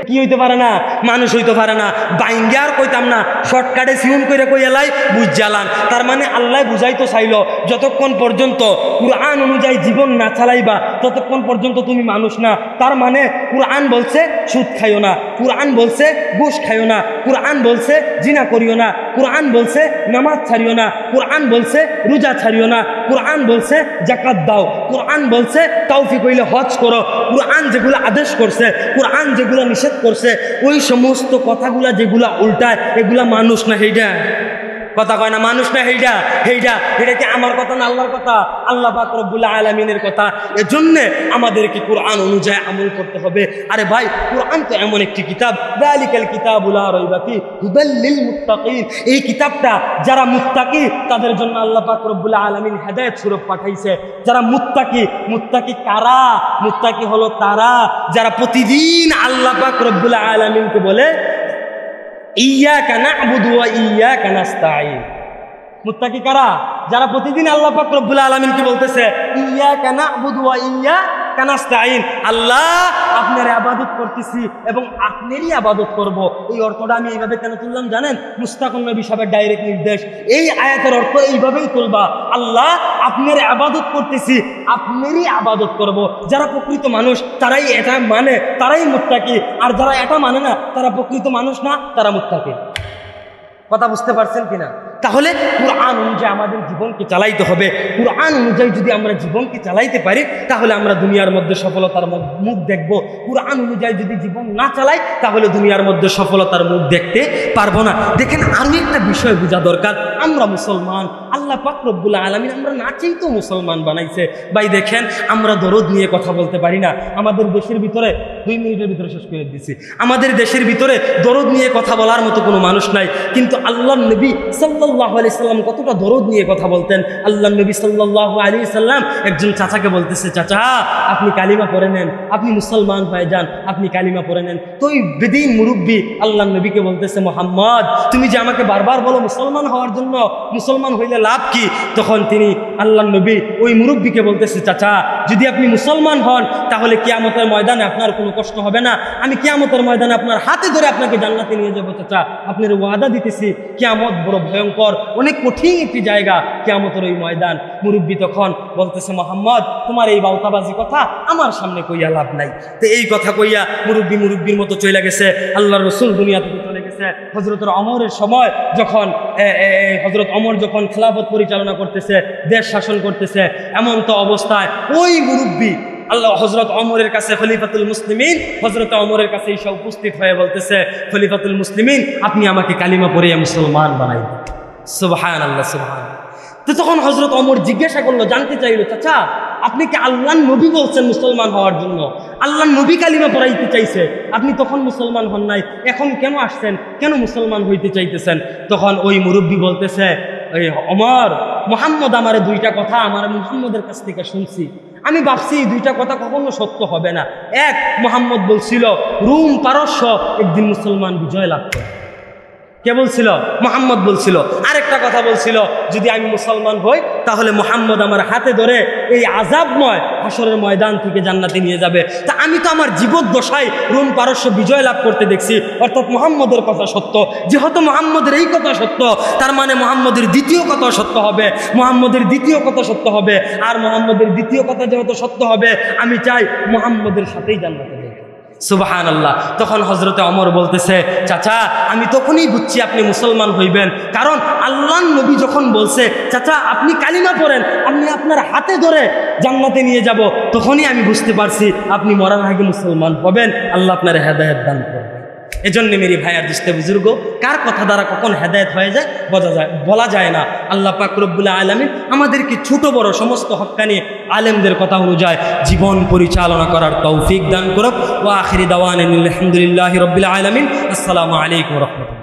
কি হইতে পারে না? মানুষ হইতে পারে না। বাইঙ্গে আর কইতাম না, শর্টকাটে সিউন করে কই এলাই বুঝ জ্বালান। তার মানে আল্লাহ বুঝাইতো চাইল, যতক্ষণ পর্যন্ত কুরআন অনুযায়ী জীবন না চালাইবা ততক্ষণ পর্যন্ত তুমি মানুষ না। তার মানে কুরআন বলছে সুদ খাইও না, কুরআন বলছে ঘুষ খাইও না, কুরআন বলছে জিনা করিও না, কুরআন বলছে নামাজ ছাড়িও না, কুরআন বলছে রোজা ছাড়িও না, কুরআন বলছে যাকাত দাও, কুরআন বলছে তৌফিক হইলে হজ করো। কুরআন যেগুলো আদেশ করছে, কুরআন যেগুলো নিষেধ করছে, ওই সমস্ত কথাগুলা যেগুলা উল্টায়, এগুলা মানুষ না। হেইডা কথা কয় না, মানুষ না। হেইডা এটা কি আমার কথা না আল্লাহর কথা? আল্লাহ পাক রব্বুল আলামিনের কথা। এজন্য আমাদেরকে কুরআন অনুযায়ী আমল করতে হবে। আরে ভাই, কুরআন তো এমন একটি কিতাব, যালিকাল কিতাবু লা রাইবা ফি হুদাল লিল মুত্তাকিন। এই কিতাবটা যারা মুত্তাকি তাদের জন্য আল্লাহ পাক রব্বুল আলামিন হেদায়েত স্বরূপ পাঠাইছে। যারা মুত্তাকি কারা? মুত্তাকি হলো তারা যারা প্রতিদিন আল্লাহ পাক রব্বুল আলামিনকে বলে ইয়্যাকা না'বুদু ওয়া ইয়্যাকা নাস্তাঈন। মুত্তাকি কারা? যারা প্রতিদিন আল্লাহ পাক রব্বুল আলামিন কি বলতেছে, ইয়্যাকা না'বুদু ওয়া ইয়্যাকা নাস্তাঈন। আল্লাহ আপনার ইবাদত করতেছি এবং আপনারই ইবাদত করব। এই অর্থটা আমি এইভাবে কেন তুললাম জানেন? মুস্তাকুন নবী সাহেবের ডাইরেক্ট নির্দেশ। এই আয়াতের অর্থ এইভাবেই তুলবা, আল্লাহ আপনার ইবাদত করতেছি, আপনারই ইবাদত করব। যারা প্রকৃত মানুষ তারাই এটা মানে, তারাই মুত্তাকি। আর যারা এটা মানে না তারা প্রকৃত মানুষ না, তারা মুত্তাকি। কথা বুঝতে পারছেন কিনা? তাহলে কুরআন অনুযায়ী আমাদের জীবনকে চালাইতে হবে। কুরআন অনুযায়ী যদি আমরা জীবনকে চালাইতে পারি তাহলে আমরা দুনিয়ার মধ্যে সফলতার মুখ দেখব। কুরআন অনুযায়ী যদি জীবন না চালাই তাহলে দুনিয়ার মধ্যে সফলতার মুখ দেখতে পারবো না। দেখেন আরো একটা বিষয় বোঝা দরকার, আমরা মুসলমান, আল্লাহ পাক রব্বুল আলামিন আমরা না চাইতেও মুসলমান বানাইছে। ভাই দেখেন আমরা দরদ নিয়ে কথা বলতে পারি না। আমাদের দেশের ভিতরে 2 মিনিটের ভিতরে শেষ করে দিচ্ছি, আমাদের দেশের ভিতরে দরদ নিয়ে কথা বলার মতো কোনো মানুষ নাই। কিন্তু আল্লাহর নবী সাল্লাল্লাহু আলাইহি সাল্লাম কতটা দরদ নিয়ে কথা বলতেন। আল্লাহর নবী সাল্লাল্লাহু আলাইহি সাল্লাম একজন চাচাকে বলতেছে, চাচা আপনি কালিমা পড়ে নেন, আপনি মুসলমান হয়ে যান, আপনি কালিমা পড়ে নেন। তো ওই বেদিন মুরব্বী আল্লাহর নবীকে বলতেছে, মোহাম্মদ তুমি যে আমাকে বারবার বলো মুসলমান হওয়ার জন্য, মুসলমান হইলে লাভ কি? তখন তিনি আল্লাহর নবী ওই মুরব্বীকে বলতেছে, চাচা যদি আপনি মুসলমান হন তাহলে কিয়ামতের ময়দানে আপনার কোনো কষ্ট হবে না। আমি কিয়ামতের ময়দানে আপনার হাতে ধরে আপনাকে জান্নাতে নিয়ে যাবো। চাচা আপনার ওয়াদা দিতেছি, কিয়ামত বড় ভয়ঙ্কর, অনেক কঠিন একটি জায়গা কিয়ামতের ওই ময়দান। মুরব্বী তখন বলতেছে, মোহাম্মদ তোমার এই বাউতাবাজি কথা আমার সামনে কইয়া লাভ নাই। তো এই কথা কইয়া মুরব্বীর মতো চলে গেছে। আল্লাহর রাসূল দুনিয়া থেকে চলে গেছে। হযরত ওমরের সময় যখন হযরত ওমর যখন খেলাফত পরিচালনা করতেছে, দেশ শাসন করতেছে, এমন তো অবস্থায় ওই মুরব্বী আল্লাহ হযরত ওমরের কাছে খলিফাতুল মুসলিমিন, হযরত ওমরের কাছে এসে উপস্থিত হয়ে বলতেছে, খলিফাতুল মুসলিমিন আপনি আমাকে কালিমা পড়িয়ে মুসলমান বানাই দিন। সুবহানাল্লাহ সুবহানাল্লাহ। তো তখন হযরত ওমর জিজ্ঞাসা করলো, জানতে চাইলো, চাচা আপনি কি আল্লাহর নবী বলছেন মুসলমান হওয়ার জন্য? আল্লাহর নবী কালিমা পড়াইতে চাইছে, আপনি তখন মুসলমান হন নাই, এখন কেন আসছেন, কেন মুসলমান হইতে চাইতেছেন? তখন ওই মুরব্বী বলতেছে, এই ওমর, মুহাম্মদ আমারে 2টা কথা আমার মুহাম্মদের কাছ থেকে শুনছি, আমি ভাবছি এই 2টা কথা কখনো সত্য হবে না। এক, মুহাম্মদ বলছিল রোম পারস্য একদিন মুসলমান বিজয় লাভ করে। কে বলছিল? মুহাম্মদ বলছিল। আরেকটা কথা বলছিল, যদি আমি মুসলমান হই তাহলে মুহাম্মদ আমার হাতে ধরে এই আযাবময় হাসরের ময়দান থেকে জান্নাতে নিয়ে যাবে। তা আমি তো আমার জীবদ্দশায় রোম পারস্য বিজয় লাভ করতে দেখছি, অর্থাৎ মুহাম্মদের কথা সত্য। যেহেতু মুহাম্মদের এই কথা সত্য, তার মানে মুহাম্মদের দ্বিতীয় কথা সত্য হবে, মুহাম্মদের দ্বিতীয় কথা সত্য হবে। আর মুহাম্মদের দ্বিতীয় কথা যেহেতু সত্য হবে, আমি চাই মুহাম্মদের সাথেই জান্নাতে যাই। সুবহানাল্লাহ। তখন হযরতে ওমর বলতেছে, চাচা আমি তখনই বুঝছি আপনি মুসলমান হইবেন, কারণ আল্লাহর নবী যখন বলছে চাচা আপনি কালিমা পড়েন, আমি আপনার হাতে ধরে জান্নাতে নিয়ে যাব, তখনই আমি বুঝতে পারছি আপনি মরার আগে মুসলমান হবেন। আল্লাহ আপনার হেদায়েত দান করবেন। এজন্য মেরি ভাইয়ার দোস্তে বুজুর্গ, কার কথা দ্বারা কখন হেদায়েত হয়ে যায় বলা যায় না। আল্লাহ পাক রব্বুল আলামিন আমাদেরকে ছোট বড় সমস্ত হক্কানি আলেমদের কথা অনুযায়ী জীবন পরিচালনা করার তৌফিক দান করুক। ওয়া আখিরি দাওয়ানা আলহামদুলিল্লাহি রাব্বিল আলামিন। আসসালামু আলাইকুম ওয়া রাহমাতুল্লাহ।